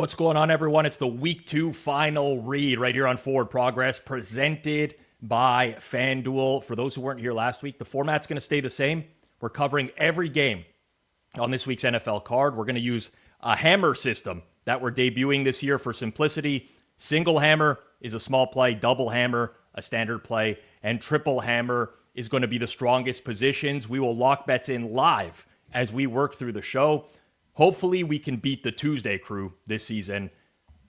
What's going on, everyone? It's the Week 2 final read right here on Forward Progress, presented by FanDuel. For those who weren't here last week, the format's going to stay the same. We're covering every game on this week's NFL card. We're going to use a hammer system that we're debuting this year for simplicity. Single hammer is a small play, double hammer, a standard play, and triple hammer is going to be the strongest positions. We will lock bets in live as we work through the show. Hopefully we can beat the Tuesday crew this season.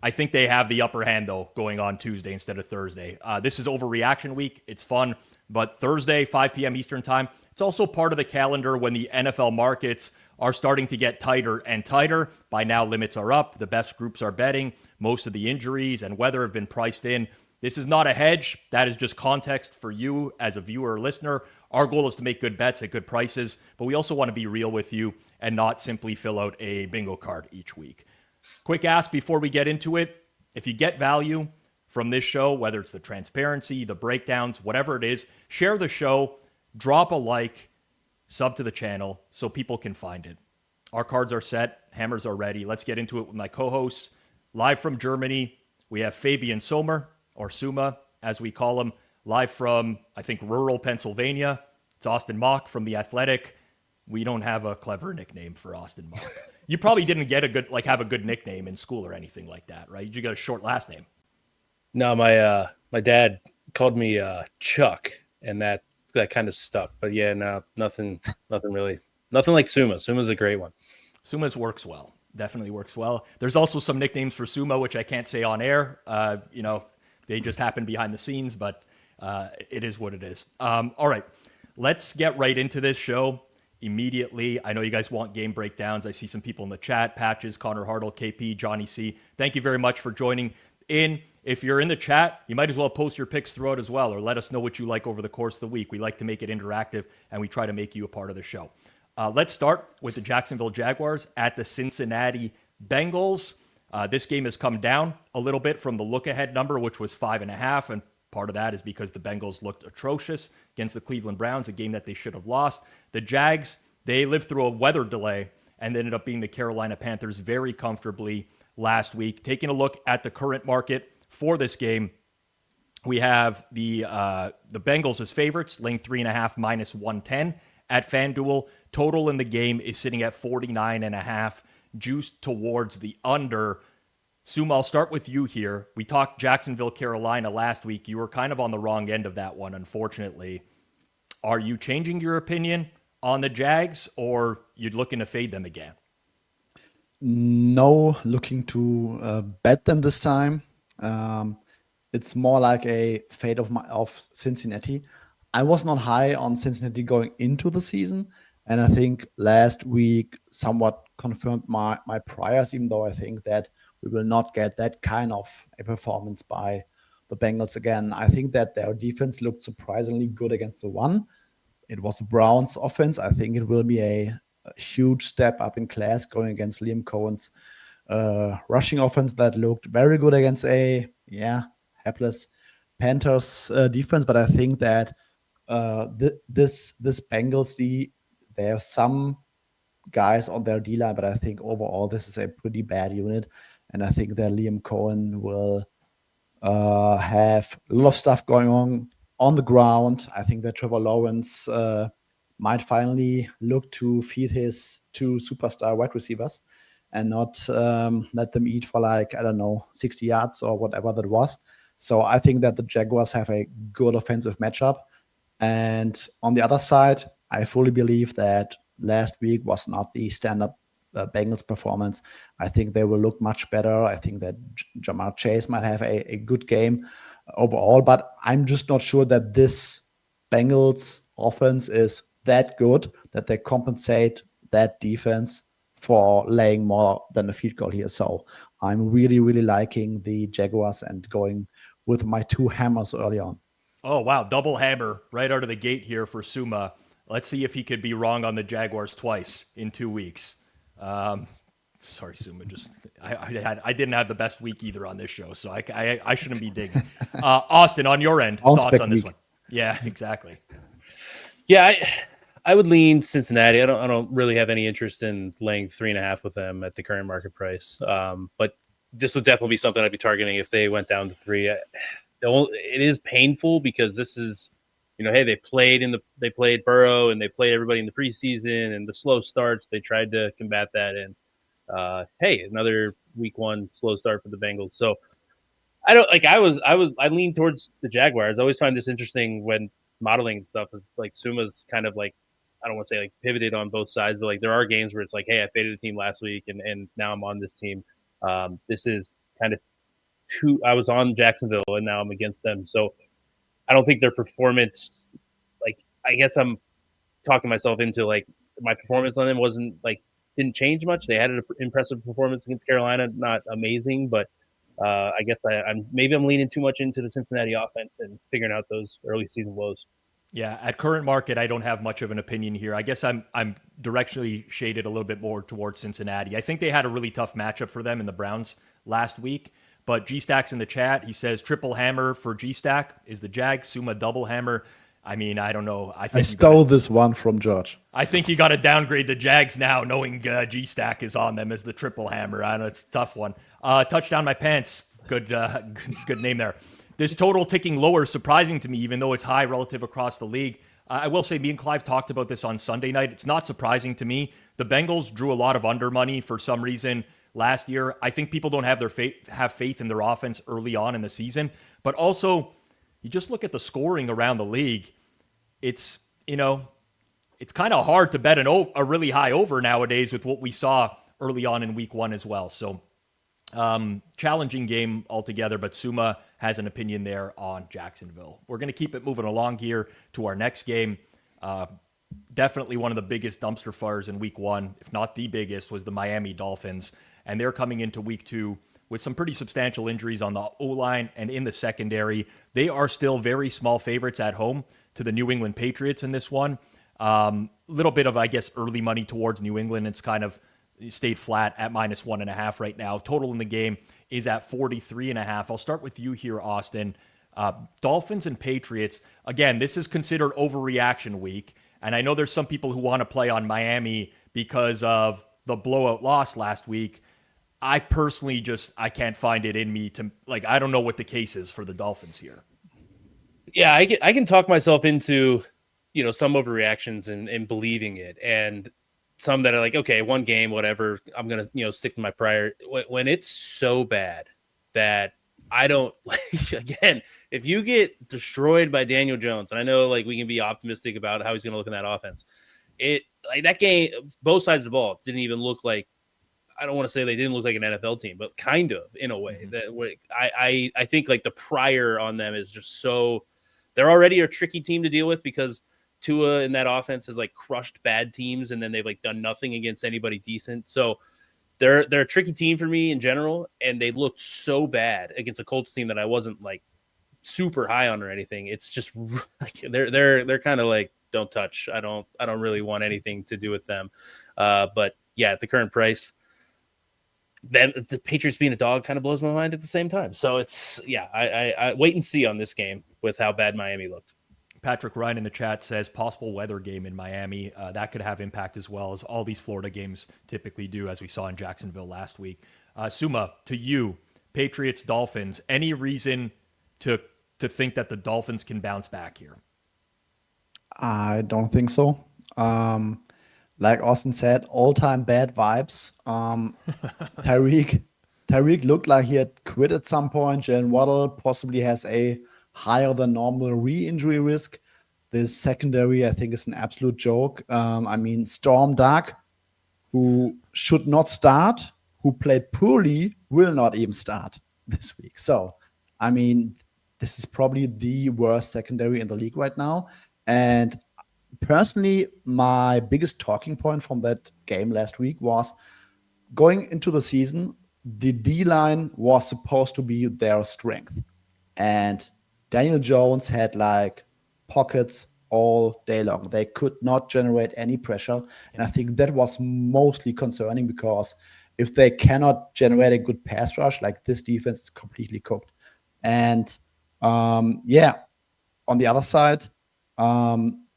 I think they have the upper hand, though, going on Tuesday instead of Thursday. This is overreaction week. It's fun. But Thursday, 5 p.m. Eastern time, it's also part of the calendar when the NFL markets are starting to get tighter and tighter. By now, limits are up. The best groups are betting. Most of the injuries and weather have been priced in. This is not a hedge. That is just context for you as a viewer or listener. Our goal is to make good bets at good prices, but we also want to be real with you and not simply fill out a bingo card each week. Quick ask before we get into it. If you get value from this show, whether it's the transparency, the breakdowns, whatever it is, share the show, drop a like, sub to the channel so people can find it. Our cards are set. Hammers are ready. Let's get into it with my co-hosts. Live from Germany, we have Fabian Sommer, or Suma, as we call him. Live from, I think, rural Pennsylvania. It's Austin Mock from The Athletic. We don't have a clever nickname for Austin Mock. You probably didn't get have a good nickname in school or anything like that, right? You got a short last name. No, my dad called me Chuck, and that kind of stuck. But yeah, no, nothing really. Nothing like Suma. Suma's a great one. Suma's works well. Definitely works well. There's also some nicknames for Suma, which I can't say on air. They just happen behind the scenes, but it is what it is. All right, let's get right into this show immediately. I know you guys want game breakdowns. I see some people in the chat, Patches, Connor Hartle, KP, Johnny C. Thank you very much for joining in. If you're in the chat, you might as well post your picks throughout as well, or let us know what you like over the course of the week. We like to make it interactive, and we try to make you a part of the show. Let's start with the Jacksonville Jaguars at the Cincinnati Bengals. This game has come down a little bit from the look-ahead number, which was 5.5, and part of that is because the Bengals looked atrocious against the Cleveland Browns, a game that they should have lost. The Jags, they lived through a weather delay and ended up being the Carolina Panthers very comfortably last week. Taking a look at the current market for this game, we have the Bengals as favorites, laying 3.5 minus 110 at FanDuel. Total in the game is sitting at 49.5, juiced towards the under. Suma, I'll start with you here. We talked Jacksonville, Carolina last week. You were kind of on the wrong end of that one, unfortunately. Are you changing your opinion on the Jags, or you're looking to fade them again? No, looking to bet them this time. It's more like a fade of Cincinnati. I was not high on Cincinnati going into the season, and I think last week somewhat confirmed my priors, even though I think that we will not get that kind of a performance by the Bengals again. I think that their defense looked surprisingly good against the run. It was the Browns' offense. I think it will be a huge step up in class going against Liam Cohen's rushing offense that looked very good against a hapless Panthers defense. But I think that this Bengals there are some guys on their D-line, but I think overall this is a pretty bad unit. And I think that Liam Cohen will have a lot of stuff going on the ground. I think that Trevor Lawrence might finally look to feed his two superstar wide receivers and not let them eat for 60 yards or whatever that was. So I think that the Jaguars have a good offensive matchup. And on the other side, I fully believe that last week was not the stand-up Bengals performance. I think they will look much better. I think that Jamar Chase might have a good game overall, but I'm just not sure that this Bengals offense is that good that they compensate that defense for laying more than a field goal here. So I'm really, really liking the Jaguars and going with my two hammers early on. Oh, wow. Double hammer right out of the gate here for Suma. Let's see if he could be wrong on the Jaguars twice in 2 weeks. Sorry, Suma. I didn't have the best week either on this show, so I shouldn't be digging. Austin, on your end, thoughts on this one? Yeah, exactly. Yeah, I would lean Cincinnati. I don't really have any interest in laying 3.5 with them at the current market price. But this would definitely be something I'd be targeting if they went down to 3. It is painful because this is, hey, they played Burrow and they played everybody in the preseason and the slow starts. They tried to combat that, and hey, another week 1 slow start for the Bengals. So I don't like. I lean towards the Jaguars. I always find this interesting when modeling and stuff. Like Suma's kind of like, I don't want to say like pivoted on both sides, but like there are games where it's like, hey, I faded a team last week and now I'm on this team. This is kind of I was on Jacksonville and now I'm against them. So I don't think their performance, like, I guess I'm talking myself into like my performance on them didn't change much. They had an impressive performance against Carolina, not amazing, but I guess I'm leaning too much into the Cincinnati offense and figuring out those early season woes. Yeah, at current market, I don't have much of an opinion here. I guess I'm directionally shaded a little bit more towards Cincinnati. I think they had a really tough matchup for them in the Browns last week. But G-Stack's in the chat. He says triple hammer for G-Stack is the Jags. Suma double hammer. I mean, I don't know. I stole this one from George. I think you got to downgrade the Jags now, knowing G-Stack is on them as the triple hammer. I know it's a tough one. Touchdown my pants. Good name there. This total ticking lower, surprising to me, even though it's high relative across the league. I will say, me and Clive talked about this on Sunday night. It's not surprising to me. The Bengals drew a lot of under money for some reason last year. I think people don't have faith in their offense early on in the season. But also, you just look at the scoring around the league. It's kind of hard to bet a really high over nowadays with what we saw early on in week 1 as well. So challenging game altogether, but Suma has an opinion there on Jacksonville. We're going to keep it moving along here to our next game. Definitely one of the biggest dumpster fires in week 1, if not the biggest, was the Miami Dolphins. And they're coming into week 2 with some pretty substantial injuries on the O-line and in the secondary. They are still very small favorites at home to the New England Patriots in this one. Little bit of, I guess, early money towards New England. It's kind of stayed flat at -1.5 right now. Total in the game is at 43.5. I'll start with you here, Austin. Dolphins and Patriots. Again, this is considered overreaction week. And I know there's some people who want to play on Miami because of the blowout loss last week. I personally I can't find it in me to, like, I don't know what the case is for the Dolphins here. Yeah, I can talk myself into, some overreactions and believing it, and some that are like, okay, one game, whatever, I'm going to, stick to my prior. When it's so bad that I don't, like, again, if you get destroyed by Daniel Jones, and I know, like, we can be optimistic about how he's going to look in that offense, that game, both sides of the ball didn't even look like, I don't want to say they didn't look like an NFL team, but kind of, in a way. That I think, like, the prior on them is just so, they're already a tricky team to deal with because Tua in that offense has, like, crushed bad teams, and then they've, like, done nothing against anybody decent. So they're a tricky team for me in general, and they looked so bad against a Colts team that I wasn't, like, super high on or anything. It's just like they're kind of like, don't touch. I don't really want anything to do with them. But yeah, at the current price, then the Patriots being a dog kind of blows my mind at the same time. So it's, yeah, I wait and see on this game with how bad Miami looked. Patrick Ryan in the chat says possible weather game in Miami. That could have impact as well as all these Florida games typically do, as we saw in Jacksonville last week. Suma, to you, Patriots, Dolphins, any reason to think that the Dolphins can bounce back here? I don't think so. Like Austin said, all-time bad vibes. Tyreek looked like he had quit at some point. Jalen Waddle possibly has a higher than normal re-injury risk. This secondary, I think, is an absolute joke. Storm Dark, who should not start, who played poorly, will not even start this week. So, this is probably the worst secondary in the league right now. And personally, my biggest talking point from that game last week was going into the season, the D-line was supposed to be their strength. And Daniel Jones had, like, pockets all day long. They could not generate any pressure. And I think that was mostly concerning because if they cannot generate a good pass rush, like, this defense is completely cooked. And on the other side,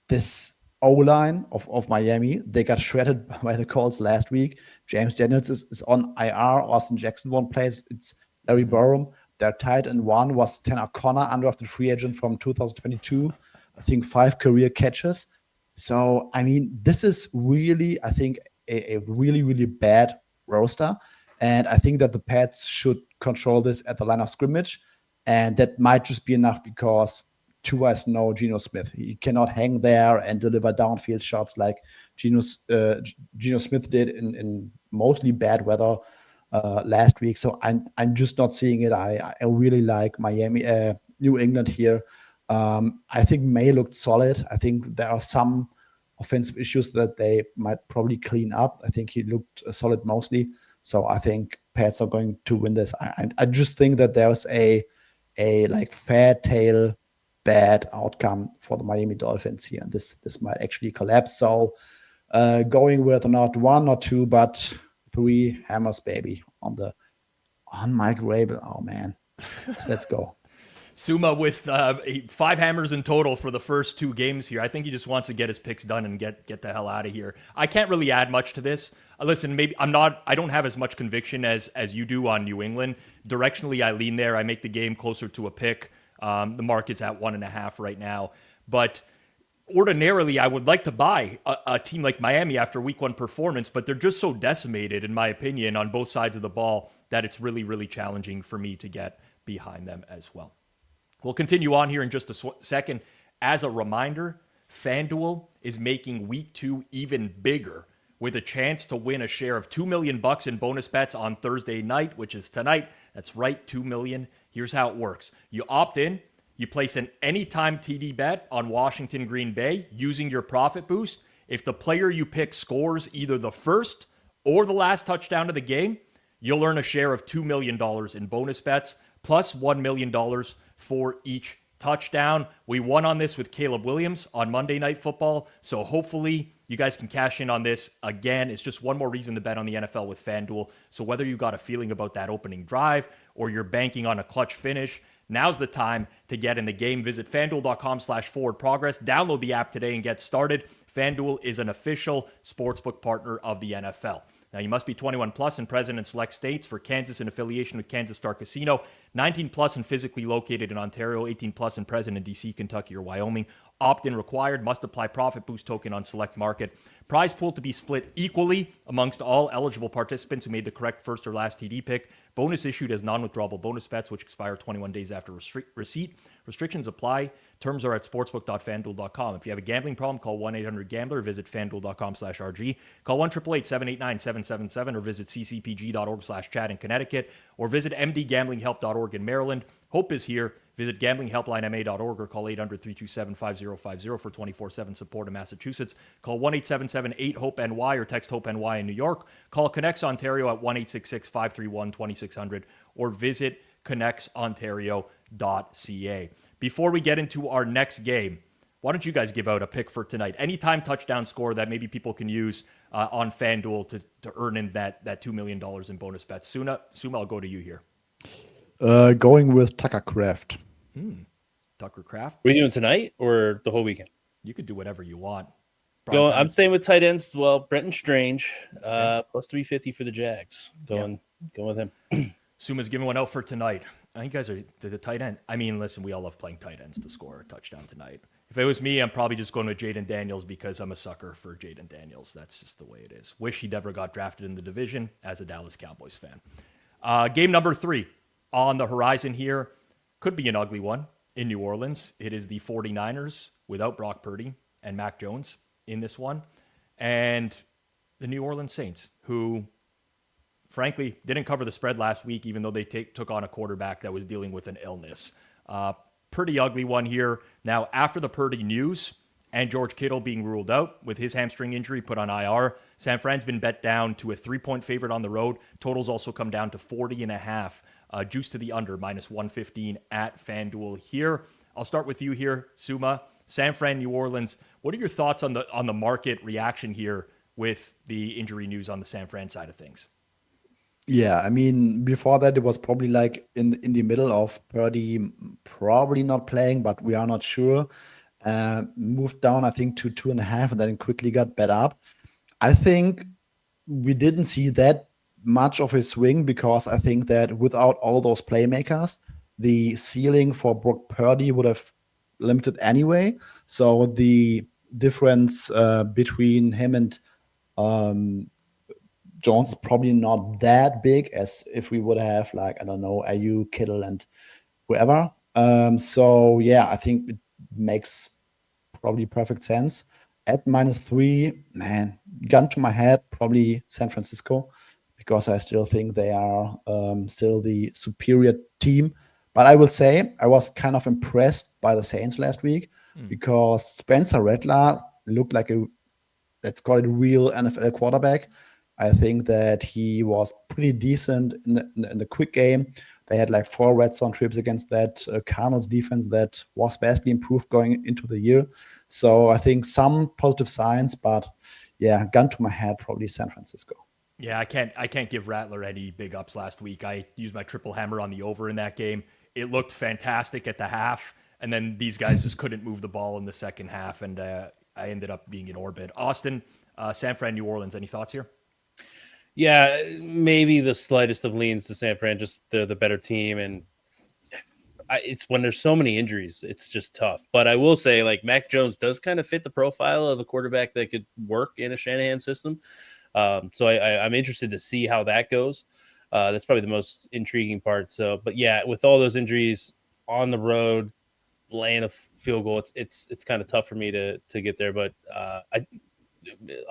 this O-line of Miami. They got shredded by the Colts last week. James Daniels is on IR. Austin Jackson won't play. It's Larry Borum. Their tight end one was Tanner Connor, undrafted free agent from 2022. I think 5 career catches. So, I mean, this is really, I think, a really, really bad roster. And I think that the Pats should control this at the line of scrimmage. And that might just be enough because Tua is no Geno Smith. He cannot hang there and deliver downfield shots like Geno Smith did in mostly bad weather last week. So I'm just not seeing it. I really like Miami, New England here. I think May looked solid. I think there are some offensive issues that they might probably clean up. I think he looked solid mostly. So I think Pats are going to win this. I just think that there's a like fair tail bad outcome for the Miami Dolphins here. And this might actually collapse. So going with not 1 or 2, but 3 hammers, baby, on Mike Rabel. Oh man. Let's go. Suma with 5 hammers in total for the first 2 games here. I think he just wants to get his picks done and get the hell out of here. I can't really add much to this. Listen, maybe I don't have as much conviction as you do on New England. Directionally, I lean there. I make the game closer to a pick. The market's at 1.5 right now. But ordinarily, I would like to buy a team like Miami after week 1 performance, but they're just so decimated, in my opinion, on both sides of the ball that it's really, really challenging for me to get behind them as well. We'll continue on here in just a second. As a reminder, FanDuel is making week 2 even bigger with a chance to win a share of $2 million in bonus bets on Thursday night, which is tonight. That's right, $2 million. Here's how it works. You opt in, you place an anytime TD bet on Washington Green Bay using your profit boost. If the player you pick scores either the first or the last touchdown of the game, you'll earn a share of $2 million in bonus bets plus $1 million for each touchdown. We won on this with Caleb Williams on Monday Night Football, so hopefully you guys can cash in on this. Again, it's just one more reason to bet on the NFL with FanDuel. So whether you got a feeling about that opening drive or you're banking on a clutch finish, now's the time to get in the game. Visit FanDuel.com/forwardprogress. Download the app today and get started. FanDuel is an official sportsbook partner of the NFL. Now, you must be 21 plus and present in select states. For Kansas, in affiliation with Kansas Star Casino. 19 plus and physically located in Ontario. 18 plus and present in D.C., Kentucky, or Wyoming. Opt-in required. Must apply profit boost token on select market. Prize pool to be split equally amongst all eligible participants who made the correct first or last TD pick. Bonus issued as non-withdrawable bonus bets, which expire 21 days after receipt. Restrictions apply. Terms are at sportsbook.fanduel.com. If you have a gambling problem, call 1-800-GAMBLER. Visit fanduel.com/RG. Call 1-888-789-777 or visit ccpg.org/chat in Connecticut or visit mdgamblinghelp.org in Maryland. Hope is here. Visit gamblinghelplinema.org or call 800-327-5050 for 24/7 support in Massachusetts. Call 1-877-8-HOPE-NY or text HOPE-NY in New York. Call Connects Ontario at 1-866-531-2600 or visit connectsontario.ca. Before we get into our next game, why don't you guys give out a pick for tonight? Anytime touchdown score that maybe people can use on FanDuel to earn in that $2 million in bonus bets. Suma, I'll go to you here. Going with Tucker Kraft. Tucker Kraft. Are we doing tonight or the whole weekend? You could do whatever you want. I'm staying with tight ends. Well, Brenton Strange, plus 350 for the Jags. Going with him. Suma's giving one out for tonight. I think you guys are the tight end. I mean, listen, we all love playing tight ends to score a touchdown tonight. If it was me, I'm probably just going with Jaden Daniels because I'm a sucker for Jaden Daniels. That's just the way it is. Wish he never got drafted in the division as a Dallas Cowboys fan. Game number 3 on the horizon here. Could be an ugly one in New Orleans. It is the 49ers without Brock Purdy and Mac Jones in this one. And the New Orleans Saints, who frankly didn't cover the spread last week, even though they took on a quarterback that was dealing with an illness. Pretty ugly one here. Now, after the Purdy news and George Kittle being ruled out with his hamstring injury put on IR, San Fran's been bet down to a 3-point favorite on the road. Totals also come down to 40.5. Juice to the under, minus 115 at FanDuel here. I'll start with you here, Suma. San Fran, New Orleans. What are your thoughts on the market reaction here with the injury news on the San Fran side of things? Yeah, I mean, before that, it was probably like in the middle of Purdy probably not playing, but we are not sure. moved down, I think, to 2.5, and then quickly got bet up. I think we didn't see that much of a swing because I think that without all those playmakers, the ceiling for Brock Purdy would have limited anyway. So the difference between him and Jones is probably not that big as if we would have, like, I don't know, Ayu, Kittle, and whoever. So yeah, I think it makes probably perfect sense. At -3, man, gun to my head, probably San Francisco, because I still think they are still the superior team. But I will say I was kind of impressed by the Saints last week because Spencer Rattler looked like a, let's call it, real NFL quarterback. I think that he was pretty decent in the quick game. They had like 4 red zone trips against that Cardinals defense that was vastly improved going into the year. So I think some positive signs, but yeah, gun to my head, probably San Francisco. Yeah, I can't give Rattler any big ups last week. I used my triple hammer on the over in that game. It looked fantastic at the half, and then these guys just couldn't move the ball in the second half, and I ended up being in orbit. Austin, San Fran, New Orleans, any thoughts here? Yeah, maybe the slightest of leans to San Fran, just they're the better team. And it's when there's so many injuries, it's just tough. But I will say, like, Mac Jones does kind of fit the profile of a quarterback that could work in a Shanahan system. So I'm interested to see how that goes. That's probably the most intriguing part. So, but yeah, with all those injuries on the road, laying a field goal, it's kind of tough for me to get there. But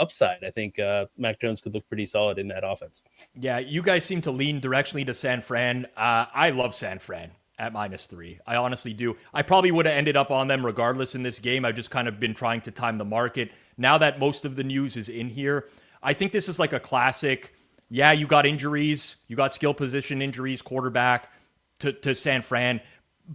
upside, I think Mac Jones could look pretty solid in that offense. Yeah, you guys seem to lean directionally to San Fran. I love San Fran at -3. I honestly do. I probably would have ended up on them regardless in this game. I've just kind of been trying to time the market. Now that most of the news is in here, I think this is like a classic, yeah, you got injuries, you got skill position injuries, quarterback to San Fran,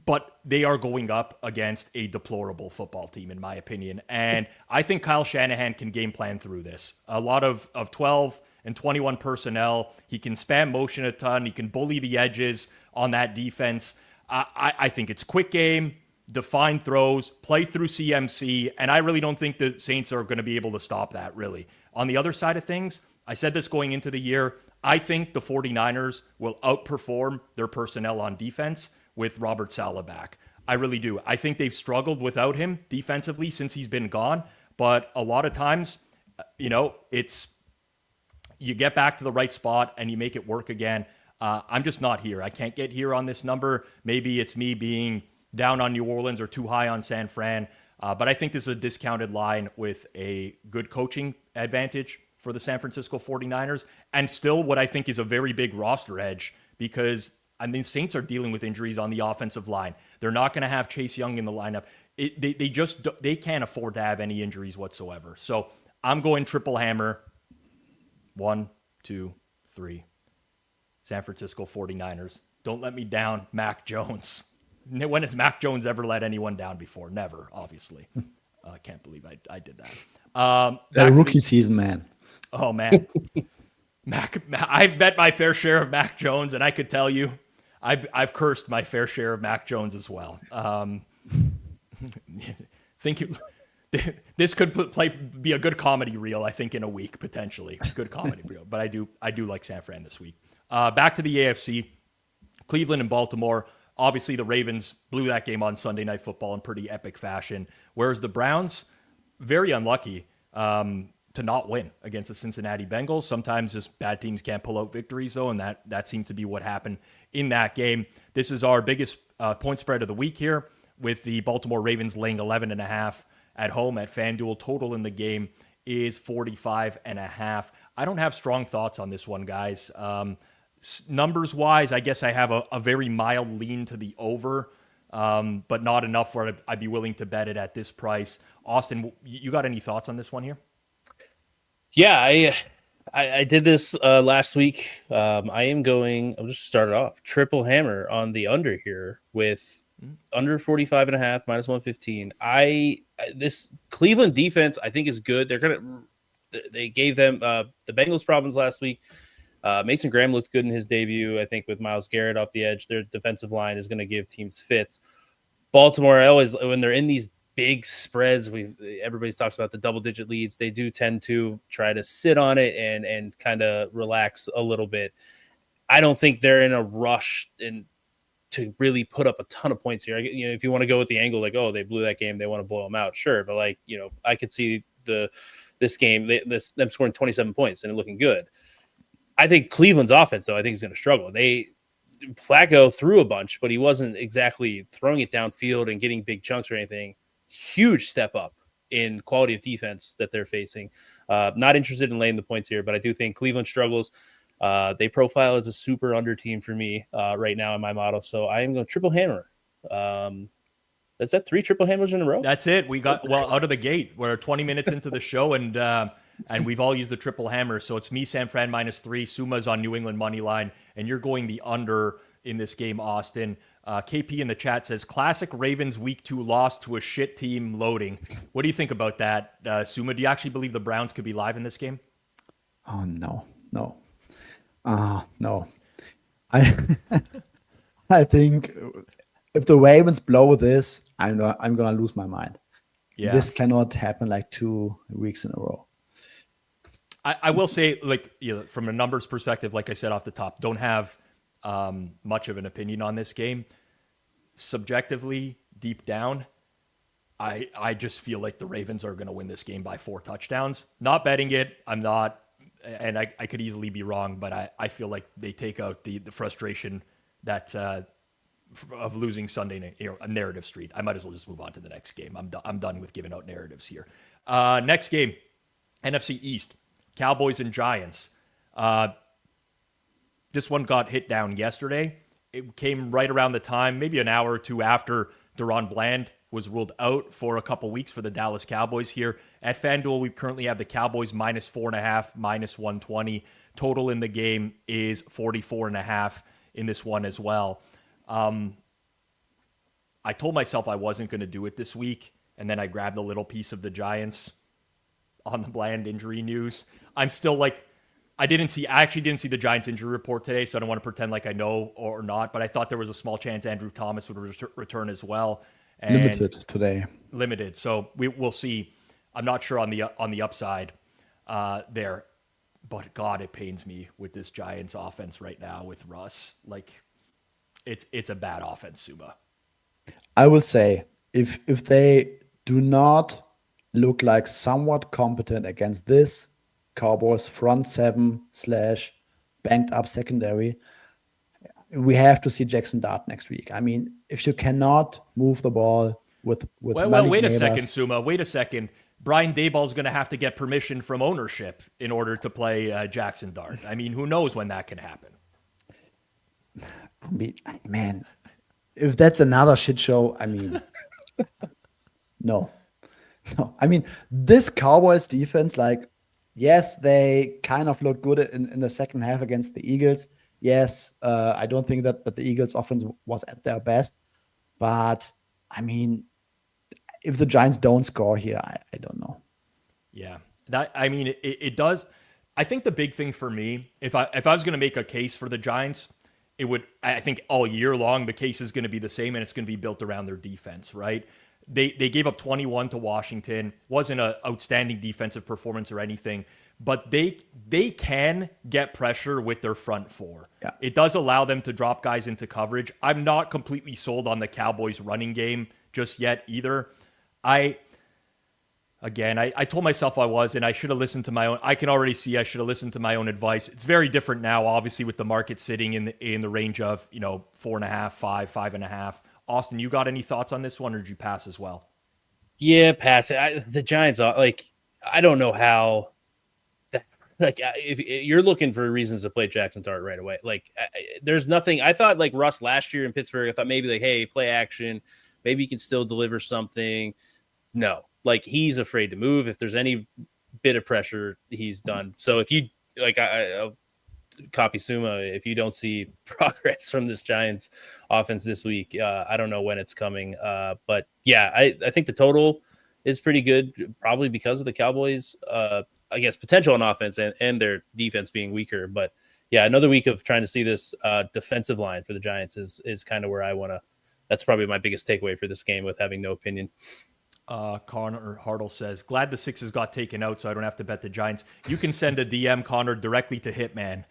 but they are going up against a deplorable football team, in my opinion. And I think Kyle Shanahan can game plan through this. A lot of 12 and 21 personnel. He can spam motion a ton. He can bully the edges on that defense. I think it's quick game, defined throws, play through CMC, and I really don't think the Saints are going to be able to stop that, really. On the other side of things, I said this going into the year, I think the 49ers will outperform their personnel on defense with Robert Saleh back. I really do. I think they've struggled without him defensively since he's been gone, but a lot of times, it's you get back to the right spot and you make it work again. I'm just not here. I can't get here on this number. Maybe it's me being down on New Orleans or too high on San Fran, but I think this is a discounted line with a good coaching advantage for the San Francisco 49ers, and still what I think is a very big roster edge because Saints are dealing with injuries on the offensive line. They're not going to have Chase Young in the lineup. They can't afford to have any injuries whatsoever. So I'm going triple hammer. 1, 2, 3. San Francisco 49ers. Don't let me down, Mac Jones. When has Mac Jones ever let anyone down before? Never, obviously. I can't believe I did that. That rookie season, man. Oh, man. I've bet my fair share of Mac Jones, and I could tell you, I've cursed my fair share of Mac Jones as well. This could be a good comedy reel, I think, in a week, potentially. Good comedy reel. But I do like San Fran this week. Back to the AFC. Cleveland and Baltimore. Obviously, the Ravens blew that game on Sunday Night Football in pretty epic fashion. Whereas the Browns, very unlucky to not win against the Cincinnati Bengals. Sometimes just bad teams can't pull out victories, though, and that seemed to be what happened in that game. This is our biggest point spread of the week here, with the Baltimore Ravens laying 11.5 at home at FanDuel. Total in the game is 45.5. I don't have strong thoughts on this one, guys. Numbers-wise, I guess I have a very mild lean to the over, but not enough where I'd be willing to bet it at this price. Austin, you got any thoughts on this one here? Yeah, I did this last week. I'll just start it off. Triple hammer on the under here with under 45.5, -115. This Cleveland defense, I think, is good. They gave them the Bengals problems last week. Mason Graham looked good in his debut. I think with Myles Garrett off the edge, their defensive line is going to give teams fits. Baltimore, when they're in these big spreads. Everybody talks about the double-digit leads. They do tend to try to sit on it and kind of relax a little bit. I don't think they're in a rush to really put up a ton of points here. If you want to go with the angle, like, oh, they blew that game, they want to blow them out, sure. But I could see this game, them scoring 27 points and it looking good. I think Cleveland's offense, though, I think is going to struggle. Flacco threw a bunch, but he wasn't exactly throwing it downfield and getting big chunks or anything. Huge step up in quality of defense that they're facing. Not interested in laying the points here, but I do think Cleveland struggles. They profile as a super under team for me right now in my model. So I am going to triple hammer. That's that 3 triple hammers in a row. That's it. We got out of the gate. We're 20 minutes into the show, and we've all used the triple hammer. So it's me, San Fran -3. Suma's on New England money line, and you're going the under in this game, Austin. KP in the chat says classic Ravens week 2 loss to a shit team loading. What do you think about that, Suma? Do you actually believe the Browns could be live in this game? Oh no. No. I think if the Ravens blow this, I'm gonna lose my mind. Yeah. This cannot happen like 2 weeks in a row. I will say, from a numbers perspective, like I said off the top, don't have much of an opinion on this game. Subjectively, deep down, I just feel like the Ravens are going to win this game by 4 touchdowns. Not betting it. I'm not. And I could easily be wrong, but I feel like they take out the frustration that of losing Sunday, narrative street. I might as well just move on to the next game. I'm done with giving out narratives here. Next game, NFC East, Cowboys and Giants. This one got hit down yesterday. It came right around the time, maybe an hour or two after Deron Bland was ruled out for a couple weeks for the Dallas Cowboys here. At FanDuel, we currently have the Cowboys -4.5, -120. Total in the game is 44.5 in this one as well. I told myself I wasn't going to do it this week, and then I grabbed a little piece of the Giants on the Bland injury news. I'm still I actually didn't see the Giants injury report today, so I don't want to pretend like I know or not, but I thought there was a small chance Andrew Thomas would return as well. And limited today. Limited. So we'll see. I'm not sure on the upside there, but God, it pains me with this Giants offense right now with Russ. It's a bad offense, Suma. I will say if they do not look like somewhat competent against this Cowboys front 7 / banked up secondary, we have to see Jackson Dart next week. I mean, if you cannot move the ball with wait a second, Suma. Wait a second. Brian Daboll's going to have to get permission from ownership in order to play Jackson Dart. I mean, who knows when that can happen? I mean, man, if that's another shit show, I mean, no. I mean, this Cowboys defense, yes, they kind of looked good in the second half against the Eagles. Yes, I don't think that the Eagles offense was at their best, but I mean, if the Giants don't score here, I don't know. Yeah, it does. I think the big thing for me, if I was going to make a case for the Giants, I think all year long, the case is going to be the same, and it's going to be built around their defense, right? They gave up 21 to Washington. Wasn't an outstanding defensive performance or anything, but they can get pressure with their front 4. Yeah. It does allow them to drop guys into coverage. I'm not completely sold on the Cowboys running game just yet either. I told myself I was, and I should have listened to my own. I can already see I should have listened to my own advice. It's very different now, obviously, with the market sitting in the range of 4.5, 5, 5.5. Austin, you got any thoughts on this one, or did you pass as well? Yeah, pass it. The Giants, I don't know how. If you're looking for reasons to play Jackson Dart right away, there's nothing. I thought Russ last year in Pittsburgh. I thought maybe hey, play action, maybe he can still deliver something. No, he's afraid to move. If there's any bit of pressure, he's done. So if you I'll copy Suma, if you don't see progress from this Giants offense this week, I don't know when it's coming. But yeah, I think the total is pretty good, probably because of the Cowboys. I guess potential on offense and their defense being weaker. But yeah, another week of trying to see this defensive line for the Giants is kind of where I want to. That's probably my biggest takeaway for this game with having no opinion. Connor Hartle says, glad the Sixes got taken out so I don't have to bet the Giants. You can send a DM, Connor, directly to Hitman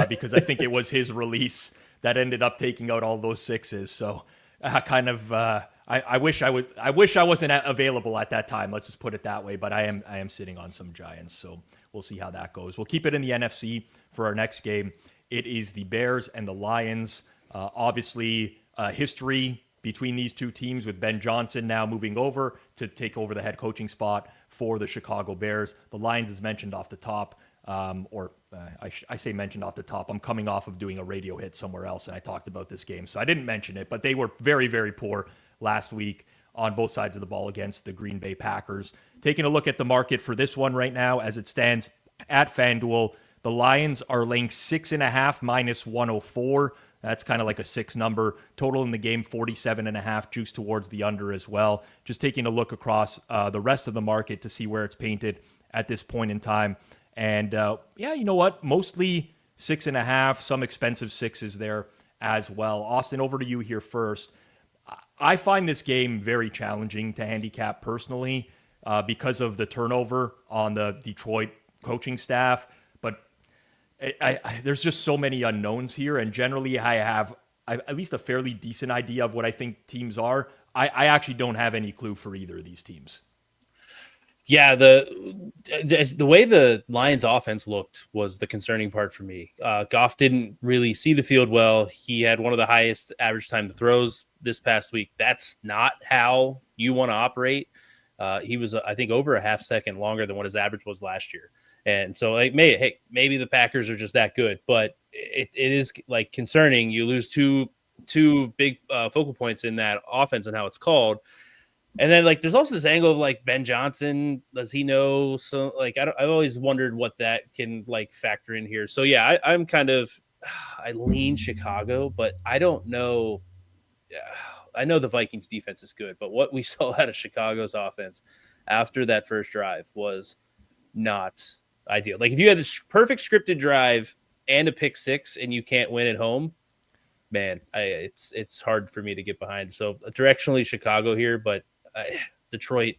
because I think it was his release that ended up taking out all those Sixes. So I wish I wasn't available at that time. Let's just put it that way. But I am sitting on some Giants. So we'll see how that goes. We'll keep it in the NFC for our next game. It is the Bears and the Lions. Obviously, history between these two teams with Ben Johnson now moving over to take over the head coaching spot for the Chicago Bears. The Lions is mentioned off the top, I say mentioned off the top. I'm coming off of doing a radio hit somewhere else, and I talked about this game, so I didn't mention it, but they were very, very poor last week on both sides of the ball against the Green Bay Packers. Taking a look at the market for this one right now as it stands at FanDuel, the Lions are laying 6.5 minus 104. That's kind of like a 6 number. Total in the game, 47.5, juice towards the under as well. Just taking a look across the rest of the market to see where it's painted at this point in time. And you know what? Mostly 6.5, some expensive 6s there as well. Austin, over to you here first. I find this game very challenging to handicap personally because of the turnover on the Detroit coaching staff. But there's just so many unknowns here, and generally I have at least a fairly decent idea of what I think teams are. I actually don't have any clue for either of these teams. Yeah, the way the Lions offense looked was the concerning part for me. Goff didn't really see the field well. He had one of the highest average time to throws this past week. That's not how you want to operate. He was, I think, over a half second longer than what his average was last year. And so, maybe the Packers are just that good, but it is like concerning. You lose two big focal points in that offense and how it's called. And then there's also this angle of Ben Johnson. Does he know? So I've always wondered what that can factor in here. So yeah, I'm kind of, I lean Chicago, but I don't know. I know the Vikings defense is good, but what we saw out of Chicago's offense after that first drive was not ideal. If you had a perfect scripted drive and a pick six and you can't win at home, man, it's hard for me to get behind. So directionally Chicago here, but Detroit,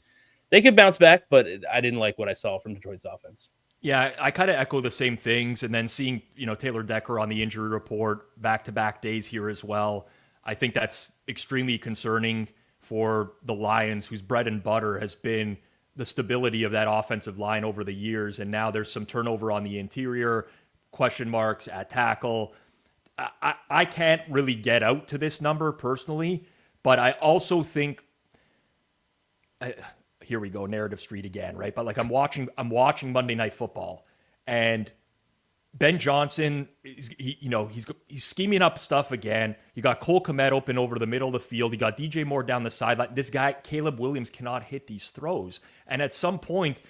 they could bounce back, but I didn't like what I saw from Detroit's offense. Yeah, I kind of echo the same things. And then seeing, Taylor Decker on the injury report back-to-back days here as well, I think that's extremely concerning for the Lions, whose bread and butter has been the stability of that offensive line over the years. And now there's some turnover on the interior, question marks at tackle. I can't really get out to this number personally, but I also think, here we go, narrative street again, right? But I'm watching Monday Night Football, and Ben Johnson, he's scheming up stuff again. You got Cole Kmet open over the middle of the field. You got DJ Moore down the sideline. This guy, Caleb Williams, cannot hit these throws. And at some point,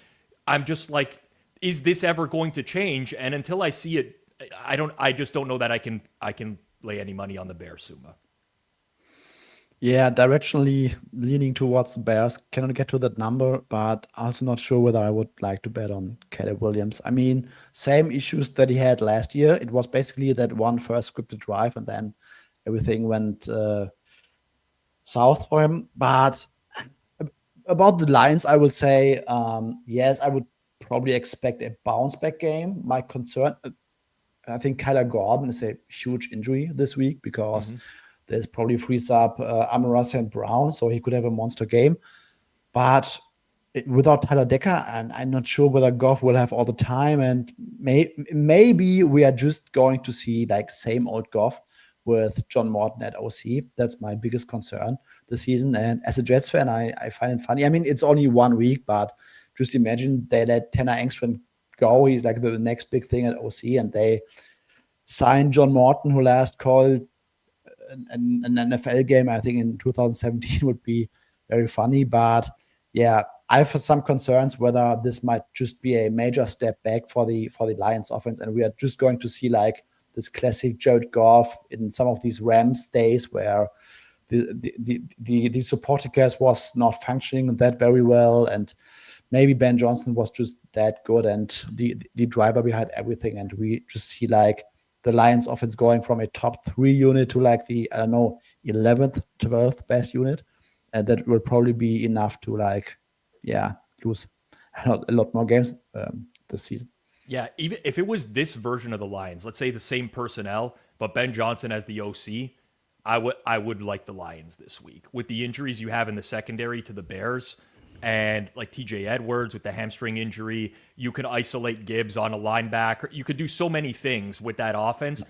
I'm just like, is this ever going to change? And until I see it, I just don't know that I can lay any money on the Bears, Suma. Yeah, directionally leaning towards the Bears. Cannot get to that number, but also not sure whether I would like to bet on Caleb Williams. I mean, same issues that he had last year. It was basically that one first scripted drive, and then everything went south for him. But about the Lions, I would say, yes, I would probably expect a bounce back game. My concern, I think Kyler Gordon is a huge injury this week because there's probably frees up Amon-Ra St. Brown, so he could have a monster game. But without Tyler Decker, and I'm not sure whether Goff will have all the time. And maybe we are just going to see same old Goff with John Morton at OC. That's my biggest concern this season. And as a Jets fan, I find it funny. I mean, it's only 1 week, but just imagine they let Tanner Engstrand go. He's the next big thing at OC, and they signed John Morton, who last called an NFL game, I think in 2017, would be very funny. But yeah, I have some concerns whether this might just be a major step back for the Lions offense, and we are just going to see this classic Jared Goff in some of these Rams days where the supporting cast was not functioning that very well, and maybe Ben Johnson was just that good and the driver behind everything, and we just see the Lions offense going from a top 3 unit to the, 11th, 12th best unit. and that will probably be enough to lose a lot more games this season. Yeah, even if it was this version of the Lions, let's say the same personnel, but Ben Johnson as the OC, I would like the Lions this week. With the injuries you have in the secondary to the Bears and like TJ Edwards with the hamstring injury, you could isolate Gibbs on a linebacker. You could do so many things with that offense.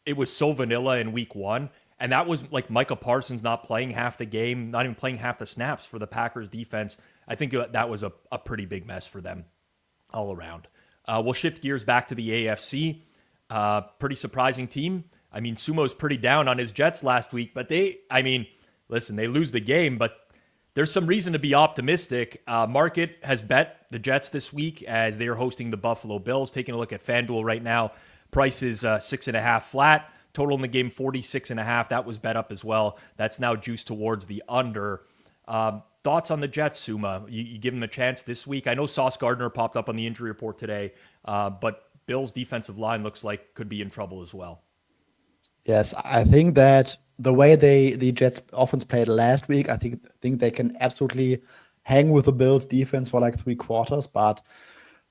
It was so vanilla in week 1. And that was like Micah Parsons not playing half the game, not even playing half the snaps for the Packers defense. I think that was a pretty big mess for them all around. We'll shift gears back to the AFC. Pretty surprising team. I mean, Sumo's pretty down on his Jets last week, but they lose the game, but there's some reason to be optimistic. Market has bet the Jets this week as they are hosting the Buffalo Bills. Taking a look at FanDuel right now, price is 6.5 flat. Total in the game 46.5. That was bet up as well. That's now juiced towards the under. Thoughts on the Jets, Suma? You give them a chance this week? I know Sauce Gardner popped up on the injury report today, but Bills' defensive line looks like could be in trouble as well. Yes, I think that the way the Jets offense played last week, I think they can absolutely hang with the Bills defense for like 3 quarters. But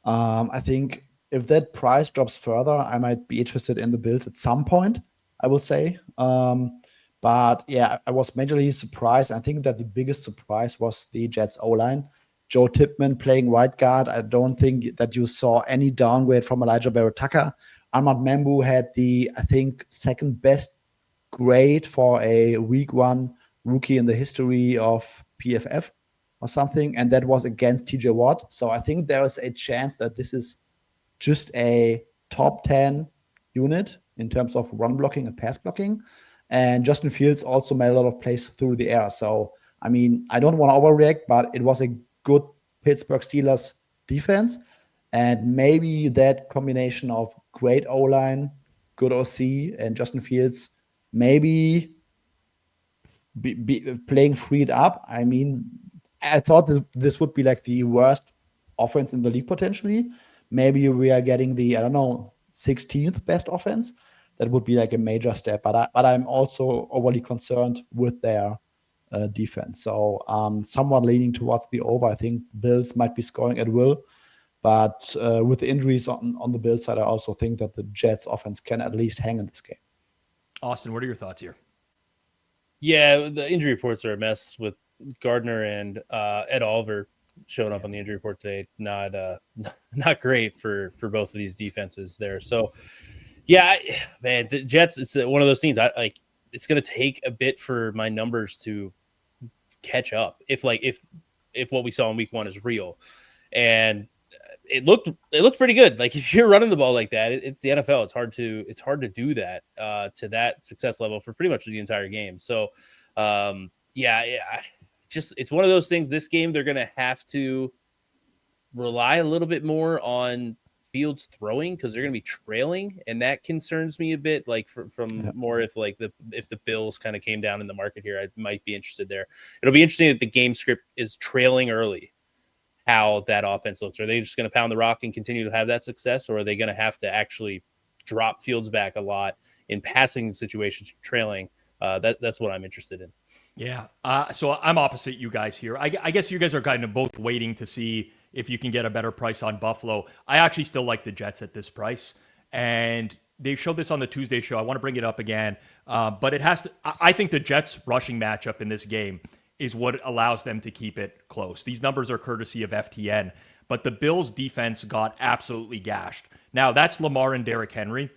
I think if that price drops further, I might be interested in the Bills at some point, I will say. But yeah, I was majorly surprised. I think that the biggest surprise was the Jets O-line. Joe Tippmann playing right guard. I don't think that you saw any downgrade from Elijah Barrett-Tucker. Ahmad Mambu had the, I think, second best grade for a week 1 rookie in the history of PFF or something. And that was against TJ Watt. So I think there is a chance that this is just a top 10 unit in terms of run blocking and pass blocking. And Justin Fields also made a lot of plays through the air. So, I mean, I don't want to overreact, but it was a good Pittsburgh Steelers defense. And maybe that combination of great O-line, good OC, and Justin Fields maybe be playing freed up. I mean, I thought that this would be like the worst offense in the league potentially. Maybe we are getting the, 16th best offense. That would be like a major step. But I'm also overly concerned with their defense. So somewhat leaning towards the over. I think Bills might be scoring at will. But with the injuries on the Bills side, I also think that the Jets offense can at least hang in this game. Austin, what are your thoughts here? Yeah, the injury reports are a mess with Gardner and Ed Oliver showing up on the injury report today. Not great for both of these defenses there. So, yeah, man, the Jets, it's one of those things. It's going to take a bit for my numbers to catch up. If what we saw in week 1 is real, and it looked pretty good. Like if you're running the ball like that, it's the NFL. It's hard to do that to that success level for pretty much the entire game. So, it's one of those things. This game, they're going to have to rely a little bit more on Fields throwing because they're going to be trailing, and that concerns me a bit. Like more if the Bills kind of came down in the market here, I might be interested there. It'll be interesting if the game script is trailing early, how that offense looks. Are they just going to pound the rock and continue to have that success, or are they going to have to actually drop Fields back a lot in passing situations trailing? That's what I'm interested in. Yeah. So I'm opposite you guys here. I guess you guys are kind of both waiting to see if you can get a better price on Buffalo. I actually still like the Jets at this price. And they showed this on the Tuesday show. I want to bring it up again. But it has to, I think the Jets rushing matchup in this game is what allows them to keep it close. These numbers are courtesy of FTN. But the Bills defense got absolutely gashed. Now that's Lamar and Derrick Henry.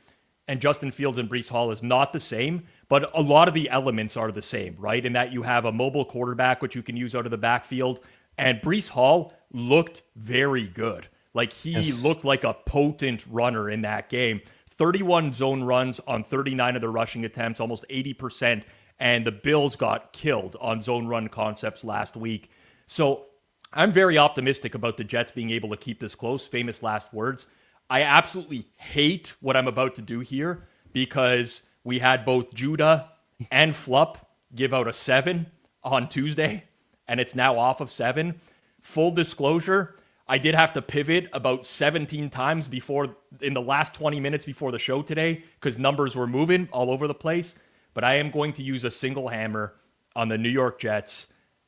And Justin Fields and Breece Hall is not the same, but a lot of the elements are the same, right? In that you have a mobile quarterback, which you can use out of the backfield. And Breece Hall looked very good. Like he looked like a potent runner in that game. 31 zone runs on 39 of the rushing attempts, almost 80%. And the Bills got killed on zone run concepts last week. So I'm very optimistic about the Jets being able to keep this close. Famous last words. I absolutely hate what I'm about to do here because we had both Judah and Flupp give out a 7 on Tuesday, and it's now off of 7. Full disclosure, I did have to pivot about 17 times in the last 20 minutes before the show today because numbers were moving all over the place. But I am going to use a single hammer on the New York Jets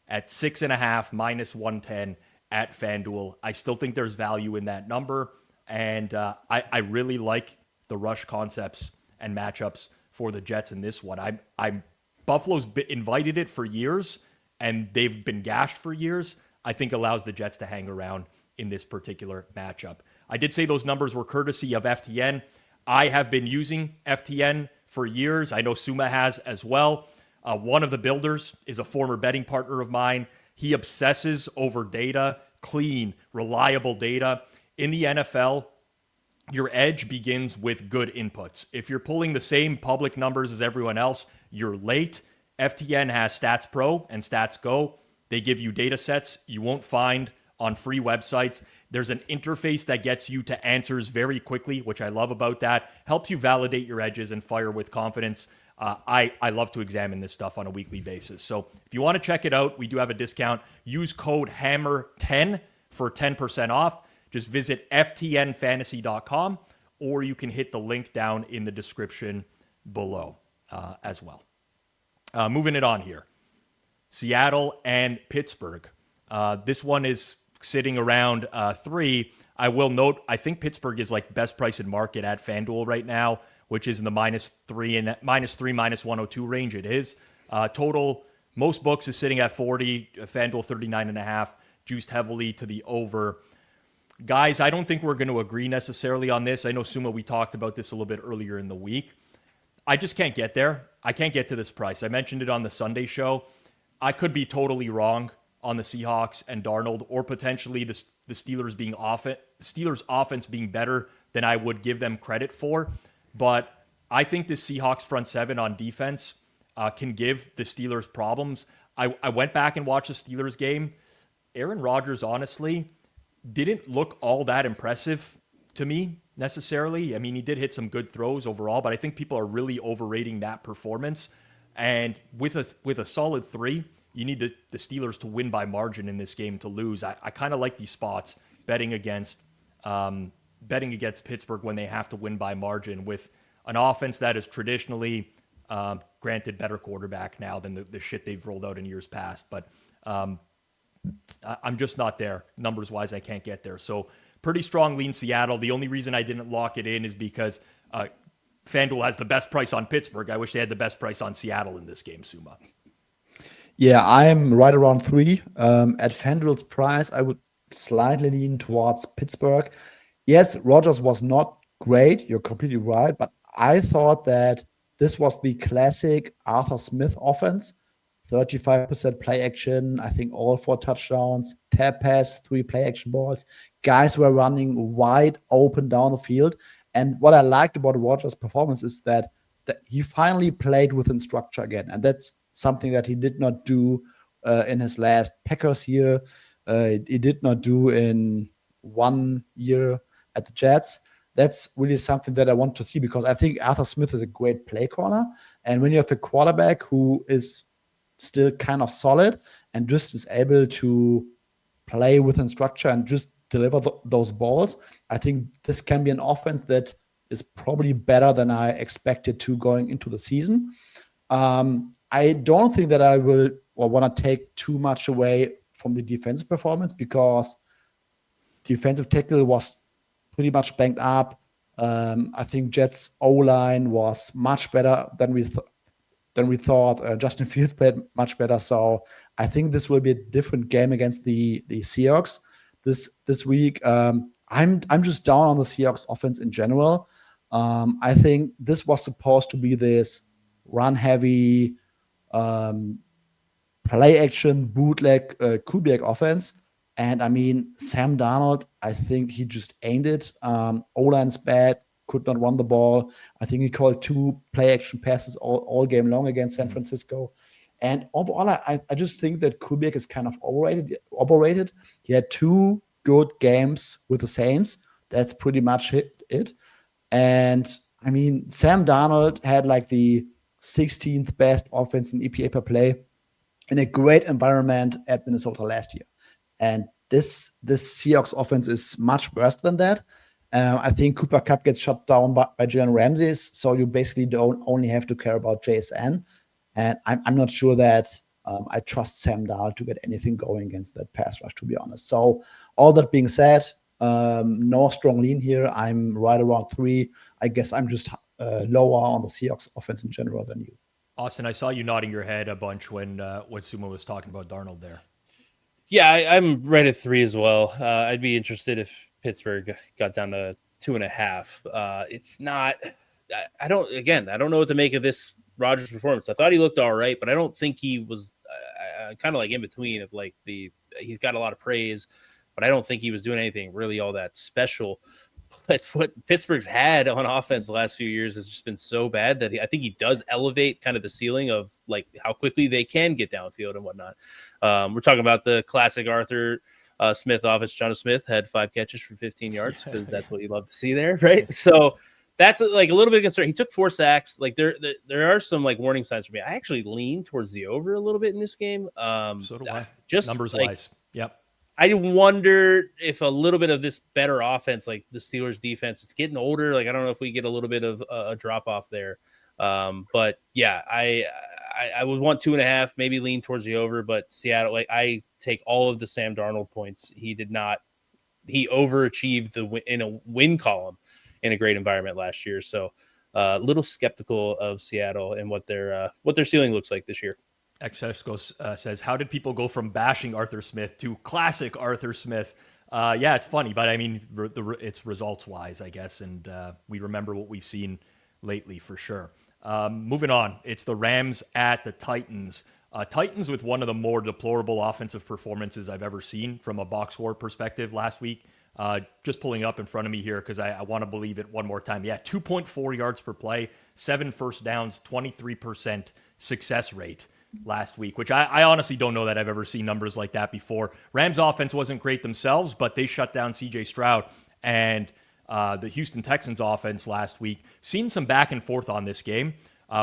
at 6.5 minus 110 at FanDuel. I still think there's value in that number. And I really like the rush concepts and matchups for the Jets in this one. Buffalo's invited it for years, and they've been gashed for years. I think allows the Jets to hang around in this particular matchup. I did say those numbers were courtesy of FTN. I have been using FTN for years. I know Suma has as well. One of the builders is a former betting partner of mine. He obsesses over data, clean, reliable data. In the NFL, your edge begins with good inputs. If you're pulling the same public numbers as everyone else, you're late. FTN has Stats Pro and Stats Go. They give you data sets you won't find on free websites. There's an interface that gets you to answers very quickly, which I love about that. Helps you validate your edges and fire with confidence. I love to examine this stuff on a weekly basis. So if you want to check it out, we do have a discount. Use code HAMMER10 for 10% off. Just visit ftnfantasy.com, or you can hit the link down in the description below as well. Moving it on here. Seattle and Pittsburgh. This one is sitting around 3. I will note, I think Pittsburgh is like best price in market at FanDuel right now, which is in the -3 and -3, -102 range. It is. Total, most books is sitting at 40, FanDuel 39.5, juiced heavily to the over. Guys, I don't think we're going to agree necessarily on this. I know, Suma, we talked about this a little bit earlier in the week. I just can't get there. I can't get to this price. I mentioned it on the Sunday show. I could be totally wrong on the Seahawks and Darnold, or potentially the Steelers' offense being better than I would give them credit for. But I think the Seahawks front seven on defense can give the Steelers problems. I went back and watched the Steelers game. Aaron Rodgers, honestly, didn't look all that impressive to me necessarily. I mean, he did hit some good throws overall, but I think people are really overrating that performance. And with a solid 3, you need the Steelers to win by margin in this game to lose. I kind of like these spots betting against Pittsburgh when they have to win by margin with an offense that is traditionally, granted, better quarterback now than the shit they've rolled out in years past. But I'm just not there. Numbers-wise, I can't get there. So pretty strong lean Seattle. The only reason I didn't lock it in is because FanDuel has the best price on Pittsburgh. I wish they had the best price on Seattle in this game, Suma. Yeah, I'm right around 3. At FanDuel's price, I would slightly lean towards Pittsburgh. Yes, Rodgers was not great. You're completely right. But I thought that this was the classic Arthur Smith offense. 35% play action, I think all 4 touchdowns, tap pass, 3 play action balls. Guys were running wide open down the field. And what I liked about Rodgers' performance is that he finally played within structure again. And that's something that he did not do in his last Packers year. He did not do in 1 year at the Jets. That's really something that I want to see, because I think Arthur Smith is a great play caller. And when you have a quarterback who is still kind of solid and just is able to play within structure and just deliver those balls, I think this can be an offense that is probably better than I expected to going into the season. I don't think that I will or want to take too much away from the defensive performance, because defensive tackle was pretty much banged up. I think Jets O-line was much better than we thought. Justin Fields played much better. So I think this will be a different game against the Seahawks this week. I'm just down on the Seahawks offense in general. I think this was supposed to be this run-heavy, play-action, bootleg, Kubiak offense. And, I mean, Sam Darnold, I think he just ain't it. O-line's bad, could not run the ball. I think he called 2 play-action passes all game long against San Francisco. And overall, I just think that Kubiak is kind of overrated. He had 2 good games with the Saints. That's pretty much it. And, I mean, Sam Darnold had like the 16th best offense in EPA per play in a great environment at Minnesota last year. And this Seahawks offense is much worse than that. I think Cooper Kupp gets shut down by Jalen Ramsey, so you basically don't only have to care about JSN. And I'm not sure that I trust Sam Darnold to get anything going against that pass rush, to be honest. So all that being said, no strong lean here. I'm right around 3. I guess I'm just lower on the Seahawks offense in general than you. Austin, I saw you nodding your head a bunch when Sumo was talking about Darnold there. Yeah, I'm right at 3 as well. I'd be interested if Pittsburgh got down to 2.5. It's not. I don't know what to make of this Rodgers performance. I thought he looked all right, but I don't think he was kind of like in between of like he's got a lot of praise, but I don't think he was doing anything really all that special. But what Pittsburgh's had on offense the last few years has just been so bad that I think he does elevate kind of the ceiling of like how quickly they can get downfield and whatnot. We're talking about the classic Arthur Smith offense. Jonnu Smith had 5 catches for 15 yards because that's what you love to see there, right? So that's like a little bit of concern. He took 4 sacks. Like there are some like warning signs for me. I actually lean towards the over a little bit in this game. So do I. Just numbers like, wise. Yep. I wonder if a little bit of this better offense, like the Steelers defense, it's getting older. Like, I don't know if we get a little bit of a drop off there. But yeah, I would want 2.5, maybe lean towards the over, but Seattle, like I take all of the Sam Darnold points. He overachieved in a win column in a great environment last year. So a little skeptical of Seattle and what their ceiling looks like this year. Exesco says, how did people go from bashing Arthur Smith to classic Arthur Smith? Yeah, it's funny, but I mean, it's results-wise, I guess, and we remember what we've seen lately for sure. Moving on, it's the Rams at the Titans. Titans with one of the more deplorable offensive performances I've ever seen from a box score perspective last week. Just pulling up in front of me here because I want to believe it one more time. Yeah, 2.4 yards per play, 7 first downs, 23% success rate last week, which I honestly don't know that I've ever seen numbers like that before. Rams offense wasn't great themselves, but they shut down CJ Stroud and the Houston Texans offense last week. Seen some back and forth on this game.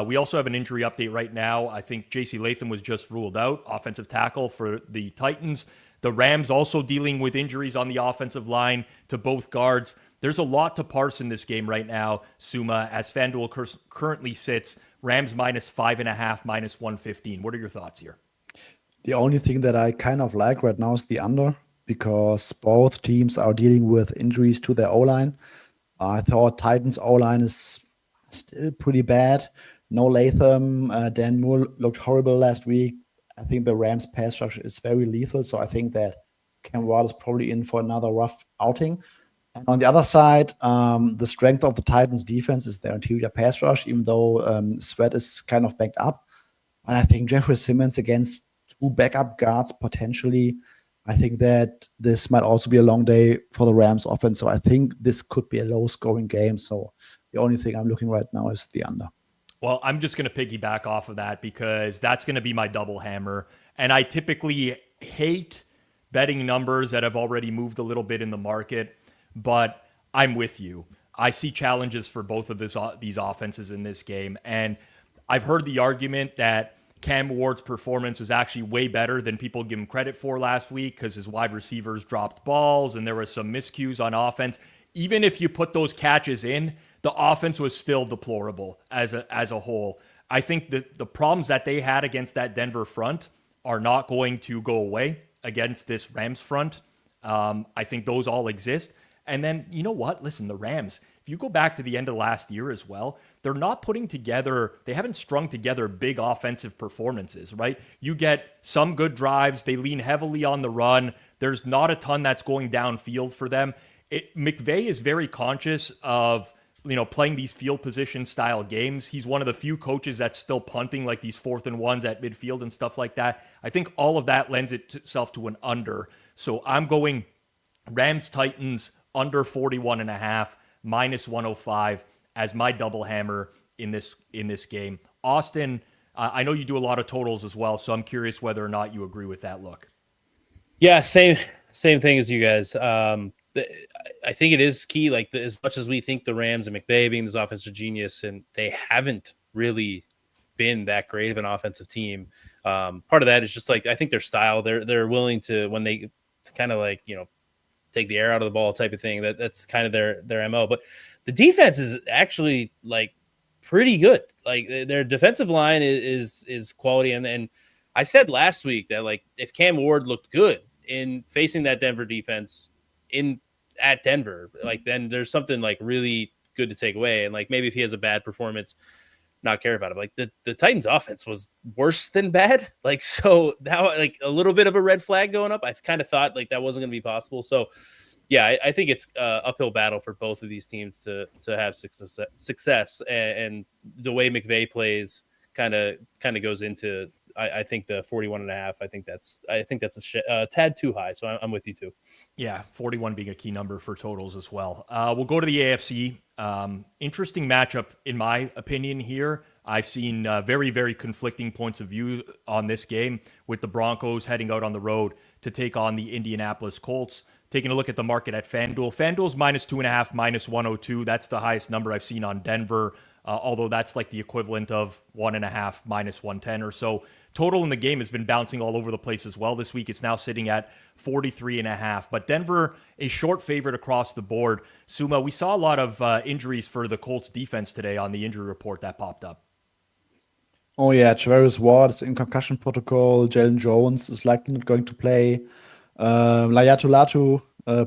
We also have an injury update right now. I think J.C. Latham was just ruled out, offensive tackle for the Titans. The Rams also dealing with injuries on the offensive line to both guards. There's a lot to parse in this game right now, Suma, as FanDuel currently sits. Rams -5.5, -115. What are your thoughts here? The only thing that I kind of like right now is the under, because both teams are dealing with injuries to their O-line. I thought Titans O-line is still pretty bad. No Latham. Dan Moore looked horrible last week. I think the Rams pass rush is very lethal, so I think that Cam Ward is probably in for another rough outing. And on the other side, the strength of the Titans defense is their interior pass rush, even though Sweat is kind of backed up. And I think Jeffrey Simmons against 2 backup guards potentially, I think that this might also be a long day for the Rams offense. So I think this could be a low-scoring game. So the only thing I'm looking right now is the under. Well, I'm just going to piggyback off of that because that's going to be my double hammer. And I typically hate betting numbers that have already moved a little bit in the market, but I'm with you. I see challenges for both of these offenses in this game. And I've heard the argument that Cam Ward's performance was actually way better than people give him credit for last week because his wide receivers dropped balls and there was some miscues on offense. Even if you put those catches in, the offense was still deplorable as a whole. I think that the problems that they had against that Denver front are not going to go away against this Rams front. I think those all exist. And then, you know what? Listen, the Rams, if you go back to the end of last year as well, they're not putting together, they haven't strung together big offensive performances, right? You get some good drives. They lean heavily on the run. There's not a ton that's going downfield for them. McVay is very conscious of, playing these field position style games. He's one of the few coaches that's still punting like these 4th and 1s at midfield and stuff like that. I think all of that lends itself to an under. So I'm going Rams Titans under 41.5, -105 as my double hammer in this game. Austin, I know you do a lot of totals as well, so I'm curious whether or not you agree with that look. Yeah, same thing as you guys. I think it is key, like as much as we think the Rams and McVay being this offensive genius, and they haven't really been that great of an offensive team. Part of that is just like, I think their style, they're willing to, when they kind of like, take the air out of the ball type of thing, that's kind of their MO. But the defense is actually like pretty good. Like their defensive line is quality. And I said last week that like if Cam Ward looked good in facing that Denver defense at Denver, like then there's something like really good to take away. And like maybe if he has a bad performance, not care about it. Like the Titans offense was worse than bad. Like, so now like a little bit of a red flag going up. I kind of thought like that wasn't going to be possible. So yeah, I think it's uphill battle for both of these teams to have success. And the way McVay plays kind of goes into, I think the 41.5. I think that's a tad too high. So I'm with you too. Yeah, 41 being a key number for totals as well. We'll go to the AFC. Interesting matchup, in my opinion, here. I've seen very, very conflicting points of view on this game, with the Broncos heading out on the road to take on the Indianapolis Colts. Taking a look at the market at FanDuel. FanDuel's -2.5, -102. That's the highest number I've seen on Denver, although that's like the equivalent of 1.5, -110 or so. Total in the game has been bouncing all over the place as well. This week it's now sitting at 43.5. But Denver, a short favorite across the board. Suma, we saw a lot of injuries for the Colts defense today on the injury report that popped up. Oh yeah, Travis Ward is in concussion protocol. Jalen Jones is likely not going to play. Layatu Latu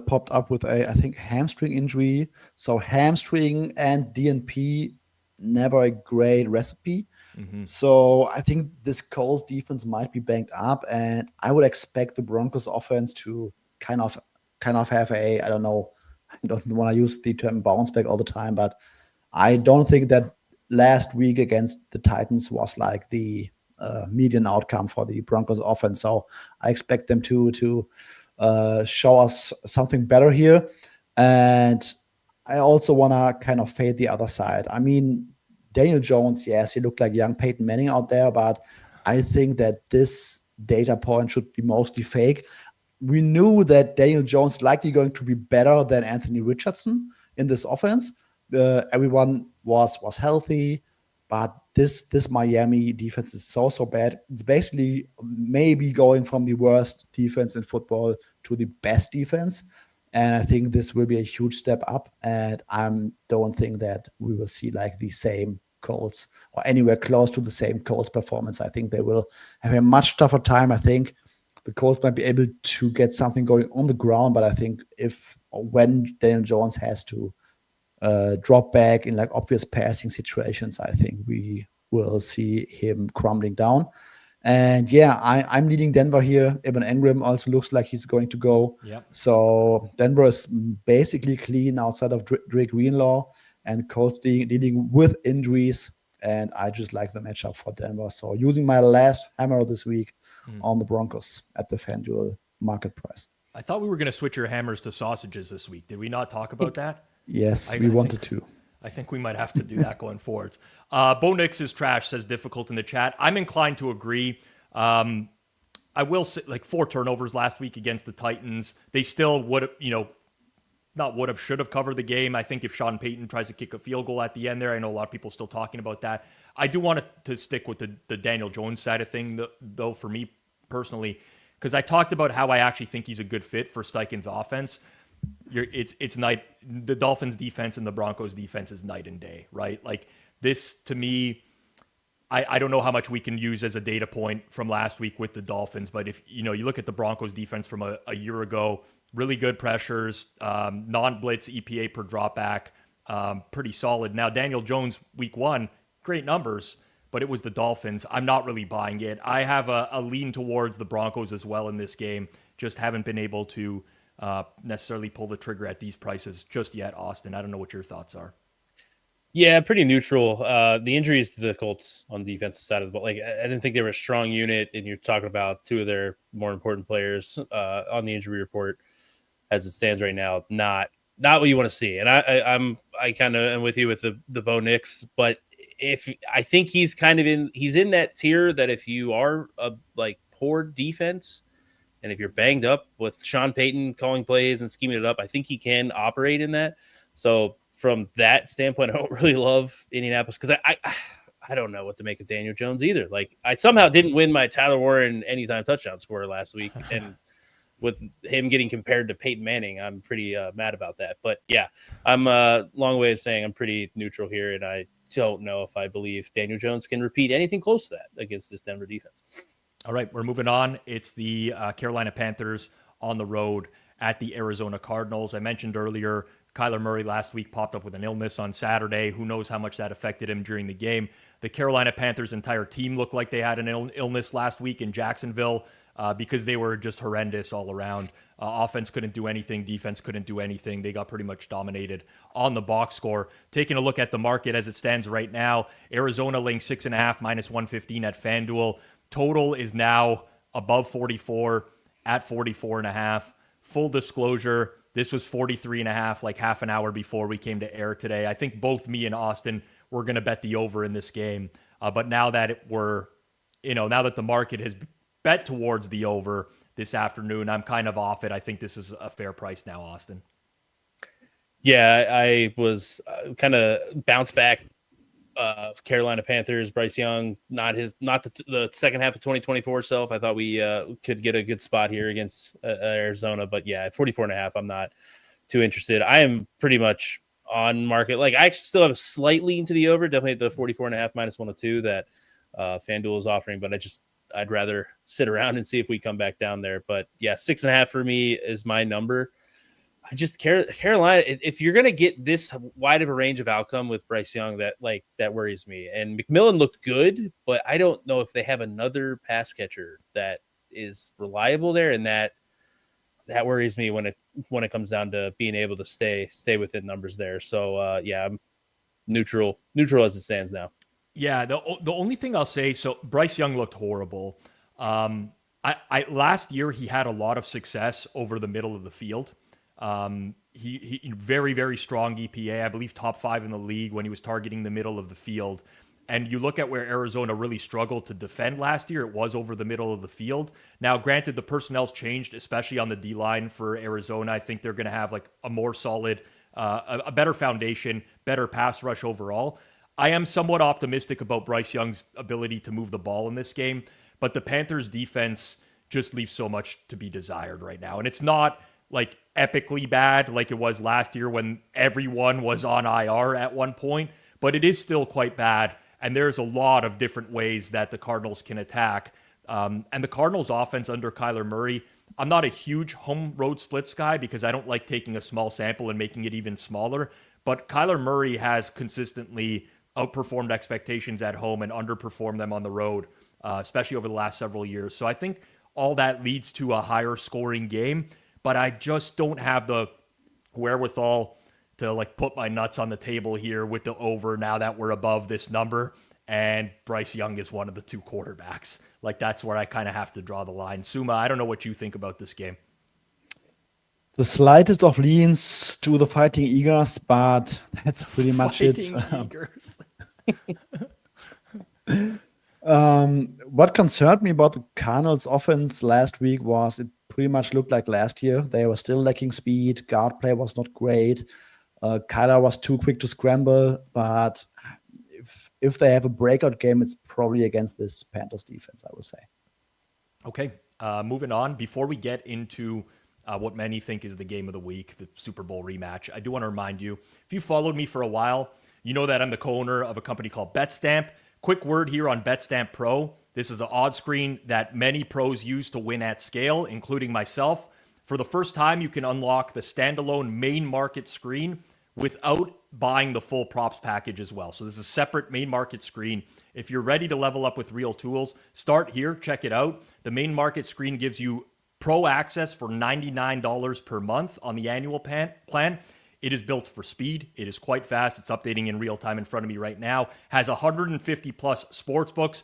popped up with I think, hamstring injury. So hamstring and DNP, never a great recipe. Mm-hmm. So I think this Colts defense might be banged up, and I would expect the Broncos offense to kind of have I don't know, I don't want to use the term bounce back all the time, but I don't think that last week against the Titans was like the median outcome for the Broncos offense. So I expect them to show us something better here. And I also want to kind of fade the other side. I mean, Daniel Jones, yes, he looked like young Peyton Manning out there, but I think that this data point should be mostly fake. We knew that Daniel Jones likely going to be better than Anthony Richardson in this offense. Everyone was healthy, but this Miami defense is so bad. It's basically maybe going from the worst defense in football to the best defense. And I think this will be a huge step up. And I don't think that we will see like the same Colts or anywhere close to the same Colts performance. I think they will have a much tougher time. I think the Colts might be able to get something going on the ground, but I think when Daniel Jones has to drop back in like obvious passing situations, I think we will see him crumbling down. And yeah, I'm leading Denver here. Evan Engram also looks like he's going to go. Yep. So Denver is basically clean outside of Drake Greenlaw, and Colts dealing with injuries. And I just like the matchup for Denver. So using my last hammer this week on the Broncos at the FanDuel market price. I thought we were going to switch your hammers to sausages this week. Did we not talk about that? Yes, we wanted to. I think we might have to do that going forwards. Bo Nix is trash, says difficult in the chat. I'm inclined to agree. I will say, like, 4 turnovers last week against the Titans. They still would have, should have covered the game. I think if Sean Payton tries to kick a field goal at the end there, I know a lot of people still talking about that. I do want to stick with the Daniel Jones side of thing, though, for me personally, because I talked about how I actually think he's a good fit for Steichen's offense. It's night. The Dolphins defense and the Broncos defense is night and day, right? Like this to me, I don't know how much we can use as a data point from last week with the Dolphins, but if you look at the Broncos defense from a year ago, really good pressures, non-blitz EPA per dropback, pretty solid. Now Daniel Jones week 1, great numbers, but it was the Dolphins. I'm not really buying it. I have a lean towards the Broncos as well in this game. Just haven't been able to necessarily pull the trigger at these prices just yet, Austin. I don't know what your thoughts are. Yeah, pretty neutral. The injuries to the Colts on the defensive side of the ball, like I didn't think they were a strong unit, and you're talking about 2 of their more important players on the injury report as it stands right now. Not what you want to see. And I kind of am with you with the Bo Nix, but if I think he's in that tier that if you are a like poor defense, and if you're banged up with Sean Payton calling plays and scheming it up, I think he can operate in that. So from that standpoint, I don't really love Indianapolis because I don't know what to make of Daniel Jones either. Like I somehow didn't win my Tyler Warren anytime touchdown scorer last week. And with him getting compared to Peyton Manning, I'm pretty mad about that. But yeah, I'm a long way of saying I'm pretty neutral here. And I don't know if I believe Daniel Jones can repeat anything close to that against this Denver defense. All right, we're moving on. It's the Carolina Panthers on the road at the Arizona Cardinals. I mentioned earlier, Kyler Murray last week popped up with an illness on Saturday. Who knows how much that affected him during the game? The Carolina Panthers' entire team looked like they had an illness last week in Jacksonville because they were just horrendous all around. Offense couldn't do anything. Defense couldn't do anything. They got pretty much dominated on the box score. Taking a look at the market as it stands right now, Arizona laying 6.5 minus 115 at FanDuel. Total is now above 44 at 44.5. Full disclosure, this was 43.5 like half an hour before we came to air today. I think both me and Austin were going to bet the over in this game. But now that now that the market has bet towards the over this afternoon, I'm kind of off it. I think this is a fair price now, Austin. Yeah, I was kind of bounced back. Carolina Panthers, Bryce Young, not the second half of 2024 self. I thought we could get a good spot here against Arizona, but yeah, at 44.5, I'm not too interested. I am pretty much on market. Like, I still have a slight lean to the over, definitely at the 44.5 minus 102 that FanDuel is offering, but I'd rather sit around and see if we come back down there. But yeah, 6.5 for me is my number. I just Carolina. If you're gonna get this wide of a range of outcome with Bryce Young, that worries me. And McMillan looked good, but I don't know if they have another pass catcher that is reliable there, and that worries me when it comes down to being able to stay within numbers there. So yeah, I'm neutral as it stands now. Yeah, the only thing I'll say, so Bryce Young looked horrible. I last year he had a lot of success over the middle of the field. He very, very strong EPA, I believe top 5 in the league when he was targeting the middle of the field. And you look at where Arizona really struggled to defend last year, it was over the middle of the field. Now, granted, the personnel's changed, especially on the D-line for Arizona. I think they're going to have like a more solid, a better foundation, better pass rush overall. I am somewhat optimistic about Bryce Young's ability to move the ball in this game, but the Panthers defense just leaves so much to be desired right now. And it's not like epically bad like it was last year when everyone was on IR at one point, but it is still quite bad. And there's a lot of different ways that the Cardinals can attack. And the Cardinals offense under Kyler Murray, I'm not a huge home road splits guy because I don't like taking a small sample and making it even smaller. But Kyler Murray has consistently outperformed expectations at home and underperformed them on the road, especially over the last several years. So I think all that leads to a higher scoring game. But I just don't have the wherewithal to like put my nuts on the table here with the over now that we're above this number. And Bryce Young is one of the two quarterbacks. Like, that's where I kind of have to draw the line. Suma, I don't know what you think about this game. The slightest of leans to the Fighting Eagles, but that's pretty much it. Eagles. What concerned me about the Cardinals offense last week was it pretty much looked like last year. They were still lacking speed. Guard play was not great. Kyler was too quick to scramble. But if they have a breakout game, it's probably against this Panthers defense, I would say. Okay, moving on. Before we get into what many think is the game of the week, the Super Bowl rematch, I do want to remind you, if you followed me for a while, you know that I'm the co-owner of a company called BetStamp. Quick word here on BetStamp Pro. This is an odd screen that many pros use to win at scale, including myself. For the first time, you can unlock the standalone main market screen without buying the full props package as well. So this is a separate main market screen. If you're ready to level up with real tools, start here, check it out. The main market screen gives you pro access for $99 per month on the annual plan. It is built for speed. It is quite fast. It's updating in real time in front of me right now. Has 150 plus sports books,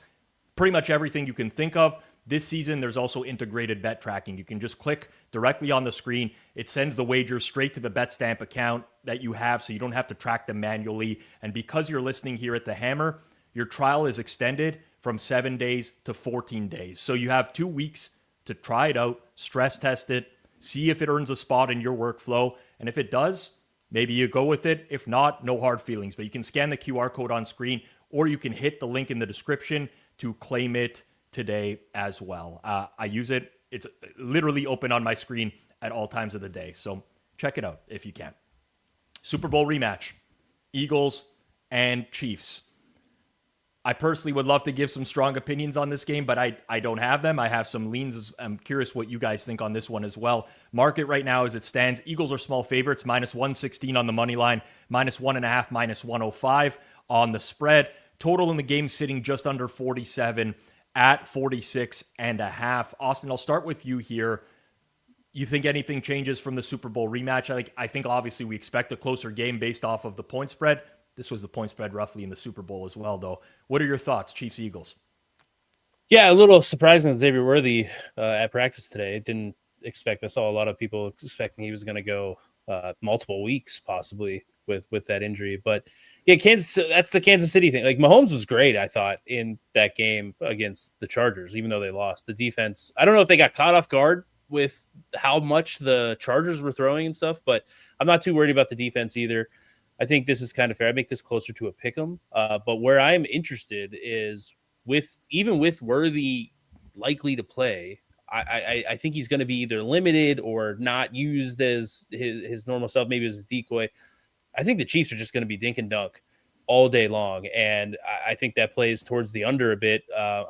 pretty much everything you can think of. This season, there's also integrated bet tracking. You can just click directly on the screen. It sends the wagers straight to the BetStamp account that you have, so you don't have to track them manually. And because you're listening here at The Hammer, your trial is extended from 7 days to 14 days. So you have 2 weeks to try it out, stress test it, see if it earns a spot in your workflow. And if it does, maybe you go with it. If not, no hard feelings. But you can scan the QR code on screen, or you can hit the link in the description to claim it today as well. I use it. It's literally open on my screen at all times of the day. So check it out if you can. Super Bowl rematch. Eagles and Chiefs. I personally would love to give some strong opinions on this game, but I don't have them. I have some leans. I'm curious what you guys think on this one as well. Market right now as it stands, Eagles are small favorites, minus 116 on the money line, minus 1.5, minus 105 on the spread. Total in the game sitting just under 47 at 46.5. Austin, I'll start with you here. You think anything changes from the Super Bowl rematch? I think obviously we expect a closer game based off of the point spread. This was the point spread roughly in the Super Bowl as well, though. What are your thoughts, Chiefs Eagles? Yeah, a little surprising that Xavier Worthy at practice today. Didn't expect. I saw a lot of people expecting he was going to go multiple weeks possibly with that injury. But yeah, that's the Kansas City thing. Like Mahomes was great, I thought, in that game against the Chargers, even though they lost. The defense, I don't know if they got caught off guard with how much the Chargers were throwing and stuff, but I'm not too worried about the defense either. I think this is kind of fair. I make this closer to a pick'em. But where I'm interested is with Worthy likely to play, I think he's going to be either limited or not used as his normal self, maybe as a decoy. I think the Chiefs are just going to be dink and dunk all day long. And I think that plays towards the under a bit.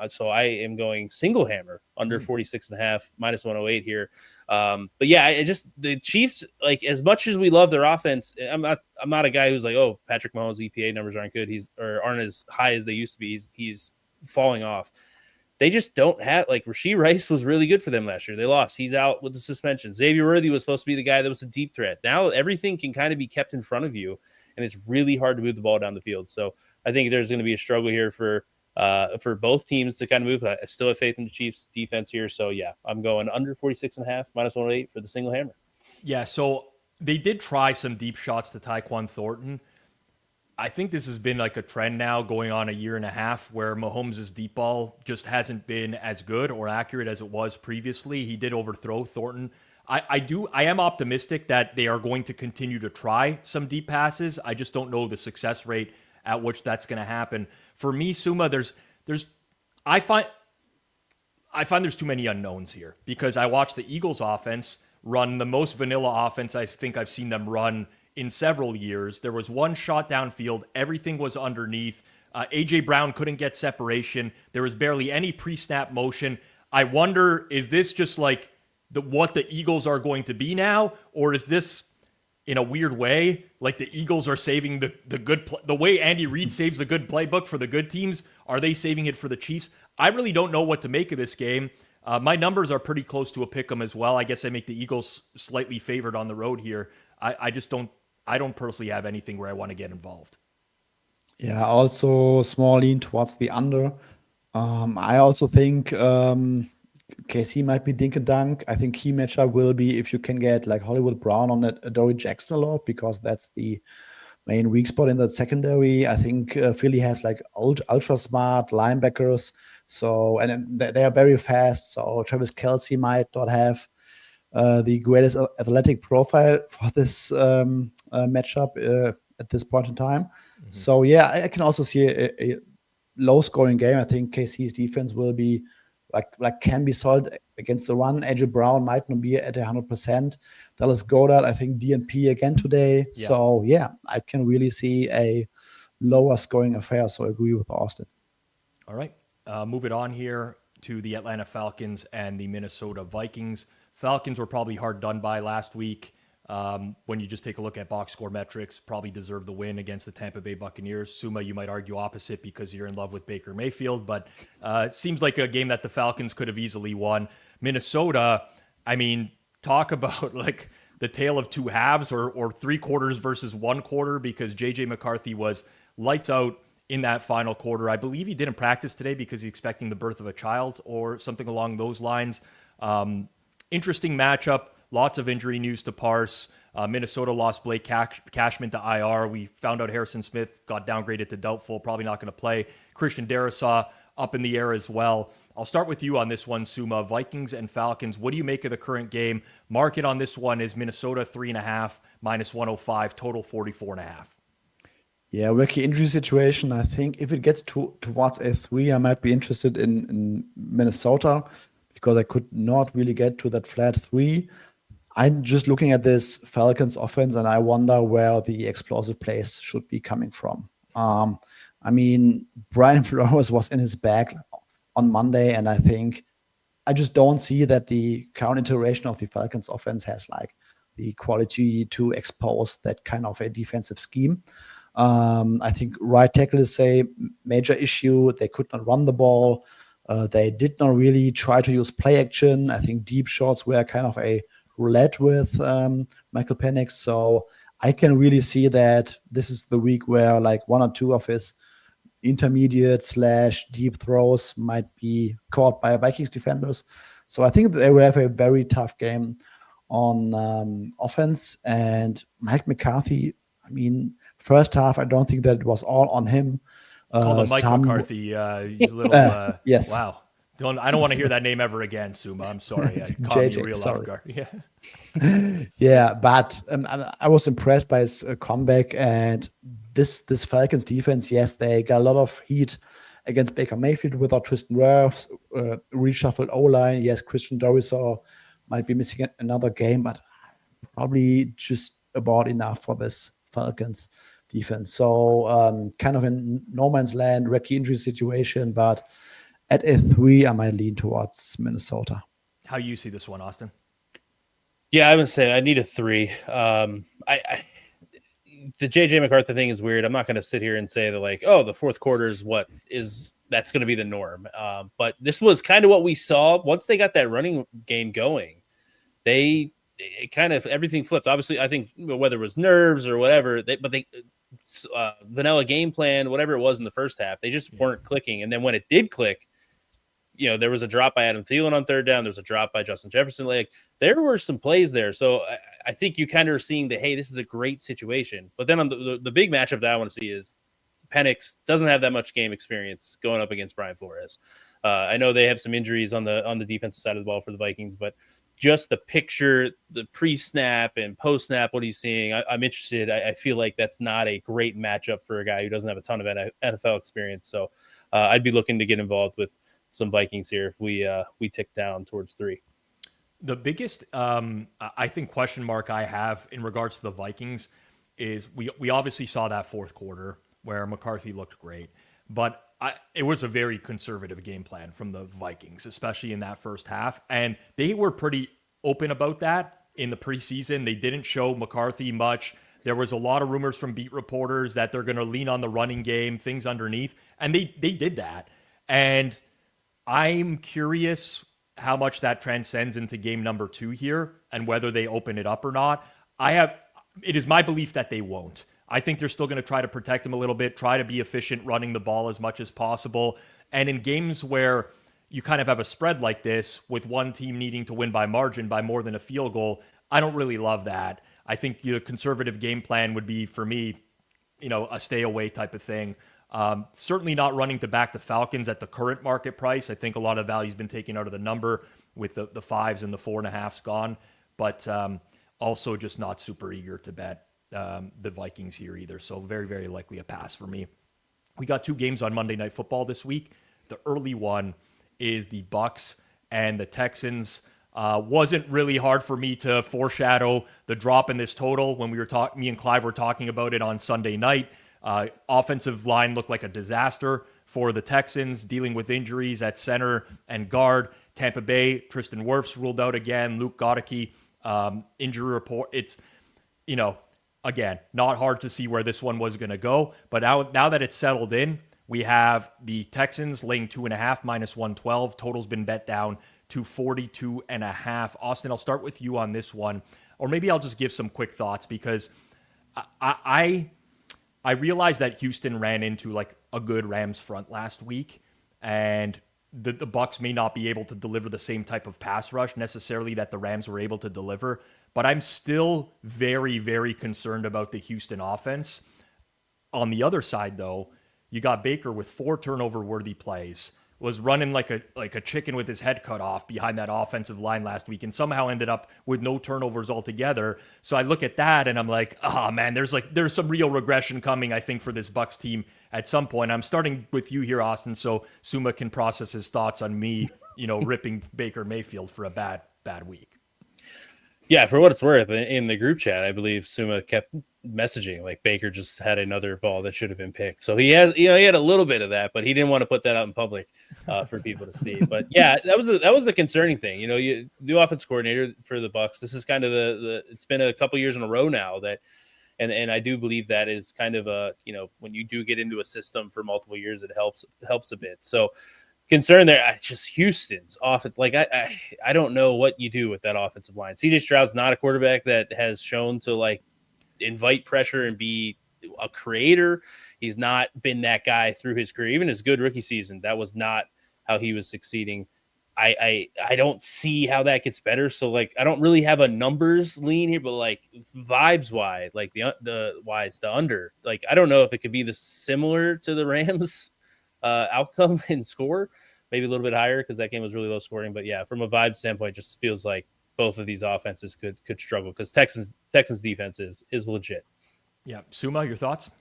So I am going single hammer under 46.5, minus 108 here. But yeah, the Chiefs, like as much as we love their offense, I'm not a guy who's like, oh, Patrick Mahomes' EPA numbers aren't good. Aren't as high as they used to be. He's falling off. They just don't have, like, Rashee Rice was really good for them last year. They lost. He's out with the suspension. Xavier Worthy was supposed to be the guy that was a deep threat. Now everything can kind of be kept in front of you, and it's really hard to move the ball down the field. So I think there's going to be a struggle here for both teams to kind of move. I still have faith in the Chiefs defense here. So yeah, I'm going under 46.5, minus 108 for the single hammer. Yeah, so they did try some deep shots to Tyquan Thornton. I think this has been like a trend now going on a year and a half where Mahomes' deep ball just hasn't been as good or accurate as it was previously. He did overthrow Thornton. I am optimistic that they are going to continue to try some deep passes. I just don't know the success rate at which that's going to happen. For me, Suma, I find there's too many unknowns here because I watched the Eagles offense run the most vanilla offense I think I've seen them run in several years. There was one shot downfield. Everything was underneath. A.J. Brown couldn't get separation. There was barely any pre-snap motion. I wonder, is this just like what the Eagles are going to be now? Or is this, in a weird way, like the Eagles are saving the good the way Andy Reid saves the good playbook for the good teams? Are they saving it for the Chiefs? I really don't know what to make of this game. My numbers are pretty close to a pick'em as well. I guess I make the Eagles slightly favored on the road here. I don't personally have anything where I want to get involved. Yeah, also small lean towards the under. I also think KC might be dink and dunk. I think key matchup will be if you can get like Hollywood Brown on Adoree Jackson a lot, because that's the main weak spot in that secondary. I think Philly has like ultra smart linebackers. So, and they are very fast. So Travis Kelce might not have the greatest athletic profile for this matchup at this point in time. Mm-hmm. So yeah, I can also see a low scoring game. I think KC's defense will be like can be solid against the run. AJ Brown might not be at 100%. Dallas Goedert, I think DNP again today. Yeah. So yeah, I can really see a lower scoring affair. So I agree with Austin. All right, move it on here to the Atlanta Falcons and the Minnesota Vikings. Falcons were probably hard done by last week. When you just take a look at box score metrics, probably deserved the win against the Tampa Bay Buccaneers. Suma, you might argue opposite because you're in love with Baker Mayfield, but it seems like a game that the Falcons could have easily won. Minnesota, I mean, talk about like the tale of two halves or three quarters versus one quarter, because J.J. McCarthy was lights out in that final quarter. I believe he didn't practice today because he's expecting the birth of a child or something along those lines. Interesting matchup. Lots of injury news to parse. Minnesota lost Blake Cashman to IR. We found out Harrison Smith got downgraded to doubtful, probably not going to play. Christian Darrisaw up in the air as well. I'll start with you on this one, Suma. Vikings and Falcons, what do you make of the current game? Market on this one is Minnesota 3.5, minus 105, total 44.5. Yeah, wacky injury situation. I think if it gets towards a 3, I might be interested in Minnesota, because I could not really get to that flat 3. I'm just looking at this Falcons offense and I wonder where the explosive plays should be coming from. I mean, Brian Flores was in his bag on Monday, and I just don't see that the current iteration of the Falcons offense has like the quality to expose that kind of a defensive scheme. I think right tackle is a major issue. They could not run the ball. They did not really try to use play action. I think deep shots were kind of a roulette with Michael Penix. So I can really see that this is the week where like one or two of his intermediate / deep throws might be caught by Vikings defenders. So I think they will have a very tough game on offense. And Mike McCarthy, I mean, first half, I don't think that it was all on him. Call him Mike McCarthy. He's a little. Yes. Wow. I don't want to hear that name ever again, Suma. I'm sorry. I caught JJ, me real off guard. Yeah. Yeah, but I was impressed by his comeback, and this Falcons defense. Yes, they got a lot of heat against Baker Mayfield without Tristan Wirfs, reshuffled O-line. Yes, Christian Dorisor might be missing another game, but probably just about enough for this Falcons defense. So kind of in no man's land, rookie injury situation, but at a 3, I might lean towards Minnesota. How you see this one, Austin? Yeah, I would say I need a 3. The JJ McCarthy thing is weird. I'm not going to sit here and say that like, oh, the fourth quarter is that's going to be the norm. But this was kind of what we saw once they got that running game going. It kind of everything flipped. Obviously, I think whether it was nerves or whatever, vanilla game plan, whatever it was in the first half, they just weren't clicking. And then when it did click, there was a drop by Adam Thielen on third down. There was a drop by Justin Jefferson. Like there were some plays there. So I think you kind of are seeing that, hey, this is a great situation. But then on the big matchup that I want to see is Penix doesn't have that much game experience going up against Brian Flores. I know they have some injuries on the defensive side of the ball for the Vikings, but just the picture, the pre-snap and post-snap, what he's seeing, I'm interested. I feel like that's not a great matchup for a guy who doesn't have a ton of NFL experience. So I'd be looking to get involved with some Vikings here if we tick down towards 3. The biggest, I think, question mark I have in regards to the Vikings is we obviously saw that fourth quarter where McCarthy looked great, but it was a very conservative game plan from the Vikings, especially in that first half. And they were pretty open about that in the preseason. They didn't show McCarthy much. There was a lot of rumors from beat reporters that they're going to lean on the running game, things underneath. And they did that. And I'm curious how much that transcends into game number 2 here and whether they open it up or not. It is my belief that they won't. I think they're still going to try to protect him a little bit, try to be efficient running the ball as much as possible. And in games where you kind of have a spread like this with one team needing to win by margin by more than a field goal, I don't really love that. I think the conservative game plan would be, for me, a stay away type of thing. Certainly not running to back the Falcons at the current market price. I think a lot of value has been taken out of the number with the 5s and the 4.5s gone, but also just not super eager to bet the Vikings here either. So very, very likely a pass for me. We got 2 games on Monday Night Football this week. The early one is the Bucs and the Texans. Wasn't really hard for me to foreshadow the drop in this total when me and Clive were talking about it on Sunday night. Offensive line looked like a disaster for the Texans, dealing with injuries at center and guard. Tampa Bay, Tristan Wirfs ruled out again. Luke Goedeke, injury report. It's, again, not hard to see where this one was going to go. But now that it's settled in, we have the Texans laying 2.5 minus 112. Total's been bet down to 42.5. Austin, I'll start with you on this one, or maybe I'll just give some quick thoughts because I realized that Houston ran into like a good Rams front last week, and the Bucs may not be able to deliver the same type of pass rush necessarily that the Rams were able to deliver. But I'm still very, very concerned about the Houston offense. On the other side, though, you got Baker with 4 turnover-worthy plays, was running like a chicken with his head cut off behind that offensive line last week, and somehow ended up with no turnovers altogether. So I look at that and I'm like, oh man, there's some real regression coming, I think, for this Bucs team at some point. I'm starting with you here, Austin, so Suma can process his thoughts on me, ripping Baker Mayfield for a bad week. Yeah, for what it's worth, in the group chat, I believe Suma kept messaging like Baker just had another ball that should have been picked. So he has, he had a little bit of that, but he didn't want to put that out in public for people to see. But yeah, that was the concerning thing. You new offense coordinator for the Bucs. This is kind of the it's been a couple years in a row now that, and I do believe that is kind of a when you do get into a system for multiple years, it helps a bit. So. Concern there, just Houston's offense. Like I don't know what you do with that offensive line. CJ Stroud's not a quarterback that has shown to like invite pressure and be a creator. He's not been that guy through his career. Even his good rookie season, that was not how he was succeeding. I don't see how that gets better. So like I don't really have a numbers lean here, but like vibes wise, like the under. Like I don't know if it could be the similar to the Rams. Outcome and score, maybe a little bit higher because that game was really low scoring. But yeah, from a vibe standpoint, it just feels like both of these offenses could struggle because Texans defense is legit. Yeah, Suma, your thoughts?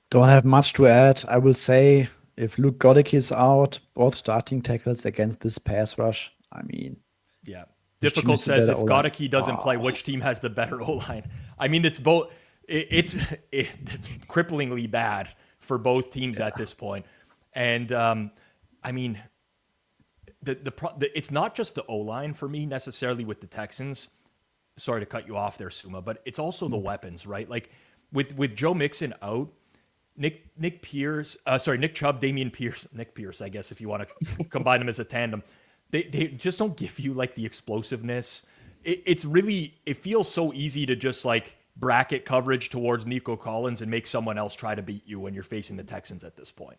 Don't have much to add. I will say if Luke Goedeke is out, both starting tackles against this pass rush. I mean, yeah, difficult says if Goedeke doesn't play, which team has the better O line? I mean, it's both. It's cripplingly bad for both teams at this point. And I mean, it's not just the O-line for me necessarily with the Texans. Sorry to cut you off there, Suma, but it's also the weapons, right? Like with Joe Mixon out, Nick Chubb, Damian Pierce, Nick Pierce, I guess, if you want to combine them as a tandem. They just don't give you like the explosiveness. It feels so easy to just like bracket coverage towards Nico Collins and make someone else try to beat you when you're facing the Texans at this point.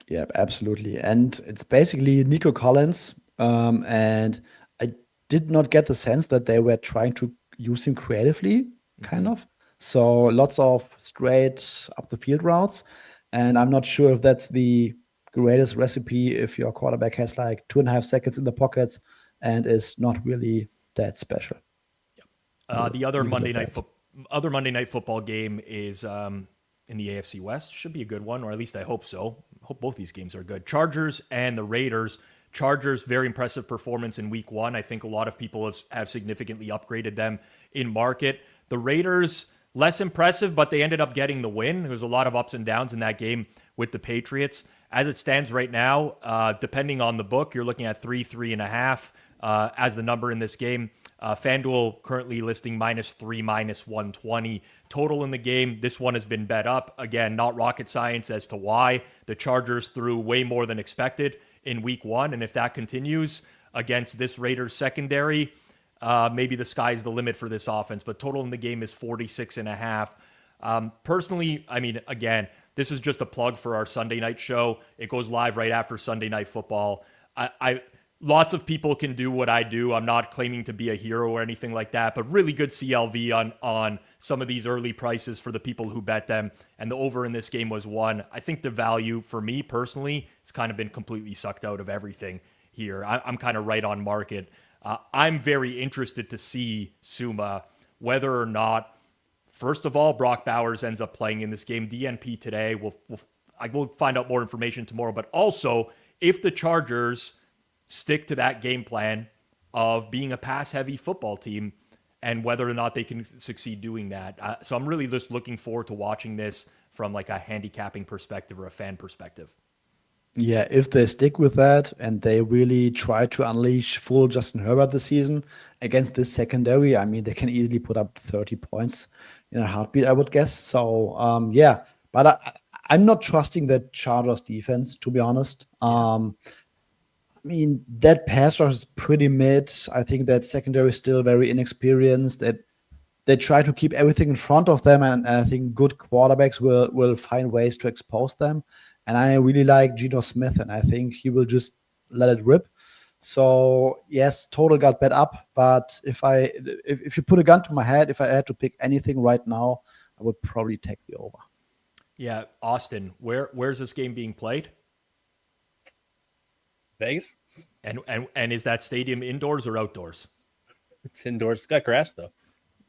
Yeah, absolutely. And it's basically Nico Collins. And I did not get the sense that they were trying to use him creatively, kind of. So lots of straight up the field routes. And I'm not sure if that's the greatest recipe if your quarterback has like 2.5 seconds in the pockets and is not really that special. The other Monday night football game is in the AFC West. Should be a good one, or at least I hope so. I hope both these games are good. Chargers and the Raiders. Chargers, very impressive performance in week 1. I think a lot of people have significantly upgraded them in market. The Raiders, less impressive, but they ended up getting the win. There was a lot of ups and downs in that game with the Patriots. As it stands right now, depending on the book, you're looking at 3.5 as the number in this game. FanDuel currently listing -3, -120 total in the game. This one has been bet up. Again, not rocket science as to why. The Chargers threw way more than expected in week 1. And if that continues against this Raiders secondary, maybe the sky's the limit for this offense. But total in the game is 46.5. Personally, I mean, again, this is just a plug for our Sunday night show. It goes live right after Sunday Night Football. Lots of people can do what I do. I'm not claiming to be a hero or anything like that, but really good CLV on some of these early prices for the people who bet them. And the over in this game was 1. I think the value for me personally has kind of been completely sucked out of everything here. I'm kind of right on market. I'm very interested to see, Suma, whether or not, first of all, Brock Bowers ends up playing in this game. DNP today. I will find out more information tomorrow. But also, if the Chargers stick to that game plan of being a pass-heavy football team and whether or not they can succeed doing that. So I'm really just looking forward to watching this from like a handicapping perspective or a fan perspective. Yeah, if they stick with that and they really try to unleash full Justin Herbert this season against this secondary, I mean, they can easily put up 30 points in a heartbeat, I would guess. So, yeah, but I'm not trusting that Chargers defense, to be honest. I mean, that pass rush is pretty mid. I think that secondary is still very inexperienced. They try to keep everything in front of them, and I think good quarterbacks will find ways to expose them. And I really like Geno Smith, and I think he will just let it rip. So yes, total got bet up, but if you put a gun to my head, if I had to pick anything right now, I would probably take the over. Yeah, Austin, where's this game being played? Vegas. And is that stadium indoors or outdoors? It's indoors. It's got grass though.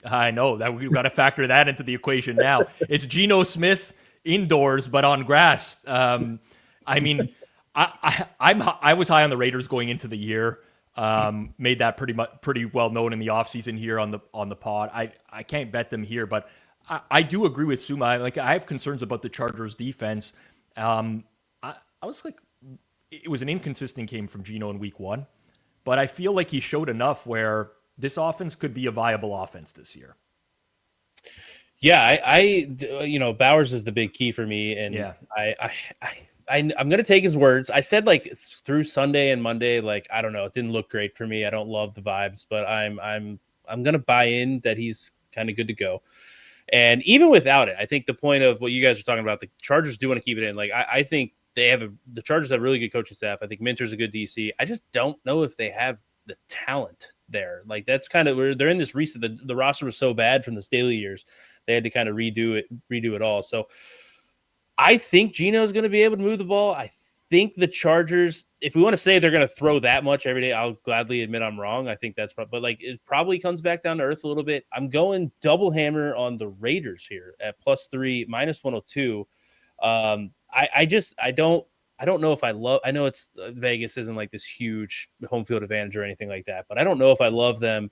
I know that we've got to factor that into the equation now. It's Geno Smith indoors, but on grass. I mean, I was high on the Raiders going into the year. Made that pretty well known in the offseason here on the pod. I can't bet them here, but I do agree with Suma. I have concerns about the Chargers defense. I was like, it was an inconsistent game from Geno in week 1, but I feel like he showed enough where this offense could be a viable offense this year. Yeah, I Bowers is the big key for me, and yeah. I'm gonna take his words. I said like through Sunday and Monday, like I don't know, it didn't look great for me. I don't love the vibes, but I'm gonna buy in that he's kind of good to go. And even without it, I think the point of what you guys are talking about, the Chargers do want to keep it in. Like I think the Chargers have a really good coaching staff. I think Minter's a good DC. I just don't know if they have the talent there. Like that's kind of where they're in this recent. The roster was so bad from the Staley years, they had to kind of redo it all. So I think Geno's going to be able to move the ball. I think the Chargers, if we want to say they're going to throw that much every day, I'll gladly admit I'm wrong. I think that's, but like it probably comes back down to earth a little bit. I'm going double hammer on the Raiders here at +3, -102. I don't know if I love. I know it's Vegas isn't like this huge home field advantage or anything like that, but I don't know if I love them.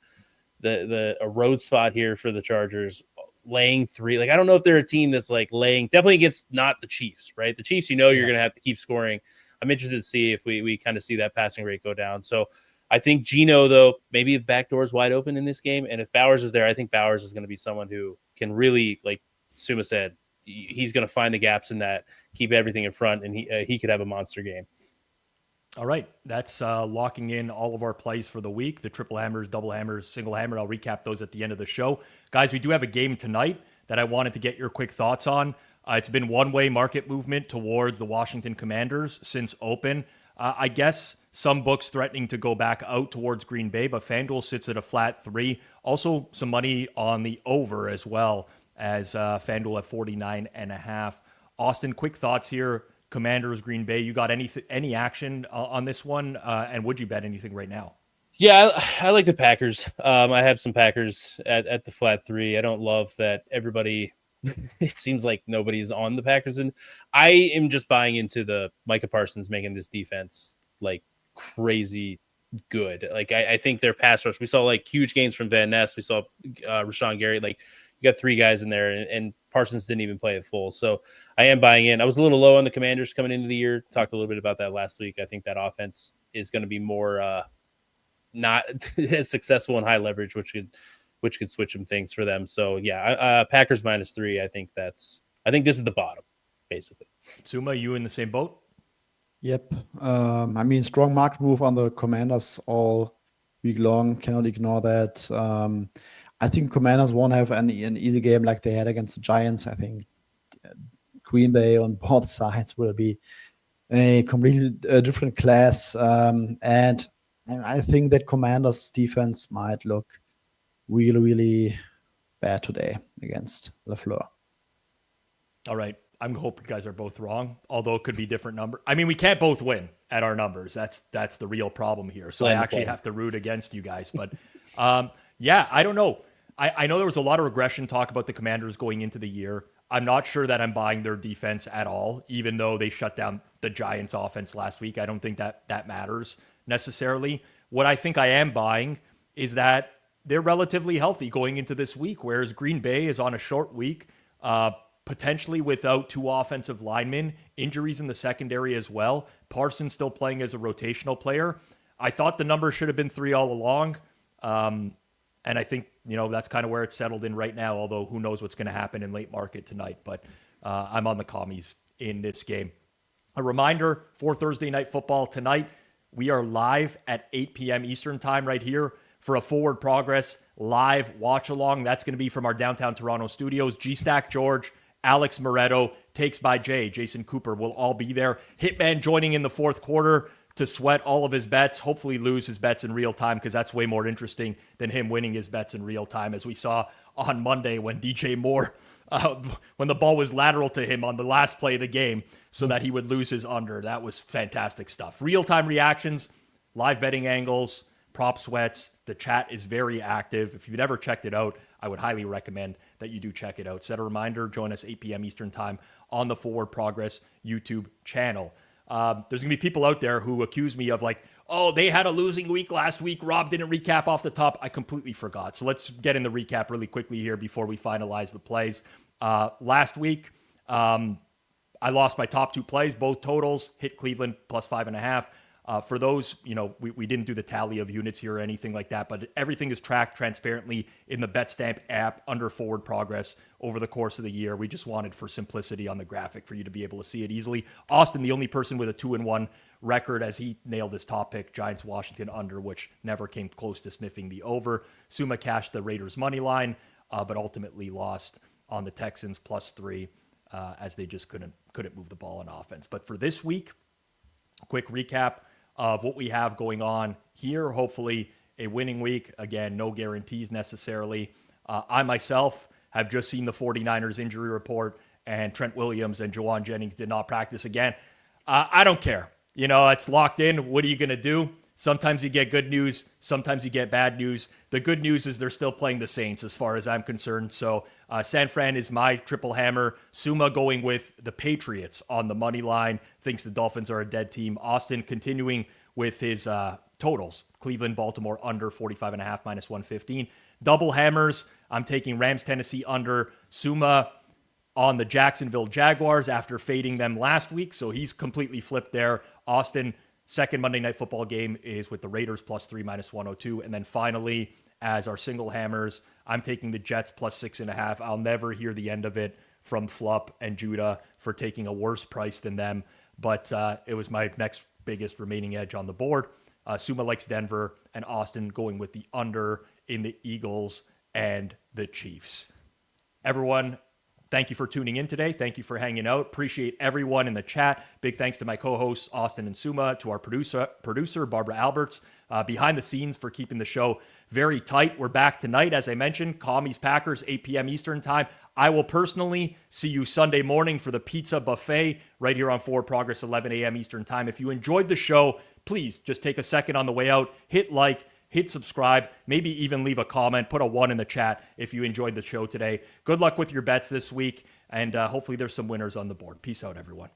A road spot here for the Chargers. Laying 3, like I don't know if they're a team that's like laying definitely against not the Chiefs, right? The Chiefs, you're going to have to keep scoring. I'm interested to see if we kind of see that passing rate go down. So I think Geno, though, maybe the back door is wide open in this game, and if Bowers is there, I think Bowers is going to be someone who can really, like Suma said, he's going to find the gaps in that, keep everything in front, and he could have a monster game. All right, that's locking in all of our plays for the week. The triple hammers, double hammers, single hammer. I'll recap those at the end of the show. Guys, we do have a game tonight that I wanted to get your quick thoughts on. It's been one-way market movement towards the Washington Commanders since open. I guess some books threatening to go back out towards Green Bay, but FanDuel sits at a flat 3. Also, some money on the over as well as FanDuel at 49.5. Austin, quick thoughts here. Commanders, Green Bay, you got any action on this one? And would you bet anything right now? Yeah, I like the Packers. I have some Packers at the flat 3. I don't love that everybody – it seems like nobody's on the Packers. And I am just buying into the Micah Parsons making this defense, like, crazy good. Like, I think their pass rush – we saw, like, huge gains from Van Ness. We saw Rashawn Gary. Like, you got 3 guys in there, and Parsons didn't even play it full. So I am buying in. I was a little low on the Commanders coming into the year. Talked a little bit about that last week. I think that offense is going to be more not as successful in high leverage, which could switch some things for them. So yeah, Packers -3. I think this is the bottom, basically. Suma, you in the same boat? Yep. I mean, strong market move on the Commanders all week long. Cannot ignore that. I think Commanders won't have an easy game like they had against the Giants. I think Green Bay on both sides will be a completely different class. And I think that Commanders defense might look really, really bad today against LaFleur. All right. I'm hoping you guys are both wrong, although it could be different number. I mean, we can't both win at our numbers. That's the real problem here. So I actually have to root against you guys. But yeah, I don't know. I know there was a lot of regression talk about the Commanders going into the year. I'm not sure that I'm buying their defense at all, even though they shut down the Giants offense last week. I don't think that matters necessarily. What I think I am buying is that they're relatively healthy going into this week, whereas Green Bay is on a short week, potentially without 2 offensive linemen, injuries in the secondary as well. Parsons still playing as a rotational player. I thought the number should have been 3 all along. And I think, that's kind of where it's settled in right now, although who knows what's going to happen in late market tonight. But I'm on the commies in this game. A reminder for Thursday Night Football tonight, we are live at 8 p.m. Eastern time right here for a Forward Progress live watch-along. That's going to be from our downtown Toronto studios. G-Stack George, Alex Moretto, Takes by Jay, Jason Cooper will all be there. Hitman joining in the fourth quarter to sweat all of his bets, hopefully lose his bets in real time, because that's way more interesting than him winning his bets in real time, as we saw on Monday when DJ Moore, when the ball was lateral to him on the last play of the game so that he would lose his under. That was fantastic stuff. Real-time reactions, live betting angles, prop sweats. The chat is very active. If you've never checked it out, I would highly recommend that you do check it out. Set a reminder, join us 8 p.m. Eastern time on the Forward Progress YouTube channel. There's going to be people out there who accuse me of oh, they had a losing week last week. Rob didn't recap off the top. I completely forgot. So let's get in the recap really quickly here before we finalize the plays. Last week, I lost my top 2 plays, both totals, hit Cleveland plus 5.5. For those, we didn't do the tally of units here or anything like that, but everything is tracked transparently in the BetStamp app under forward progress over the course of the year. We just wanted for simplicity on the graphic for you to be able to see it easily. Austin, the only person with a 2-1 record, as he nailed his top pick, Giants Washington under, which never came close to sniffing the over. Suma cashed the Raiders money line, but ultimately lost on the Texans plus 3 as they just couldn't move the ball on offense. But for this week, quick recap of what we have going on here. Hopefully a winning week. Again, no guarantees necessarily. I myself have just seen the 49ers injury report, and Trent Williams and Jawan Jennings did not practice again. I don't care. It's locked in. What are you going to do? Sometimes you get good news. Sometimes you get bad news. The good news is they're still playing the Saints as far as I'm concerned. So San Fran is my triple hammer. Suma going with the Patriots on the money line. Thinks the Dolphins are a dead team. Austin continuing with his totals. Cleveland, Baltimore under 45.5 minus 115. Double hammers. I'm taking Rams, Tennessee under. Suma on the Jacksonville Jaguars after fading them last week. So he's completely flipped there. Austin, second Monday Night Football game is with the Raiders plus 3 minus 102. And then finally, as our single hammers, I'm taking the Jets plus 6.5. I'll never hear the end of it from Flupp and Judah for taking a worse price than them. But it was my next biggest remaining edge on the board. Suma likes Denver, and Austin going with the under in the Eagles and the Chiefs. Everyone, thank you for tuning in today. Thank you for hanging out. Appreciate everyone in the chat. Big thanks to my co-hosts, Austin and Suma, to our producer Barbara Alberts, behind the scenes for keeping the show very tight. We're back tonight, as I mentioned, Commies Packers, 8 p.m. Eastern time. I will personally see you Sunday morning for the pizza buffet right here on Forward Progress, 11 a.m. Eastern time. If you enjoyed the show, please just take a second on the way out, hit like, hit subscribe, maybe even leave a comment, put a 1 in the chat if you enjoyed the show today. Good luck with your bets this week, and hopefully there's some winners on the board. Peace out, everyone.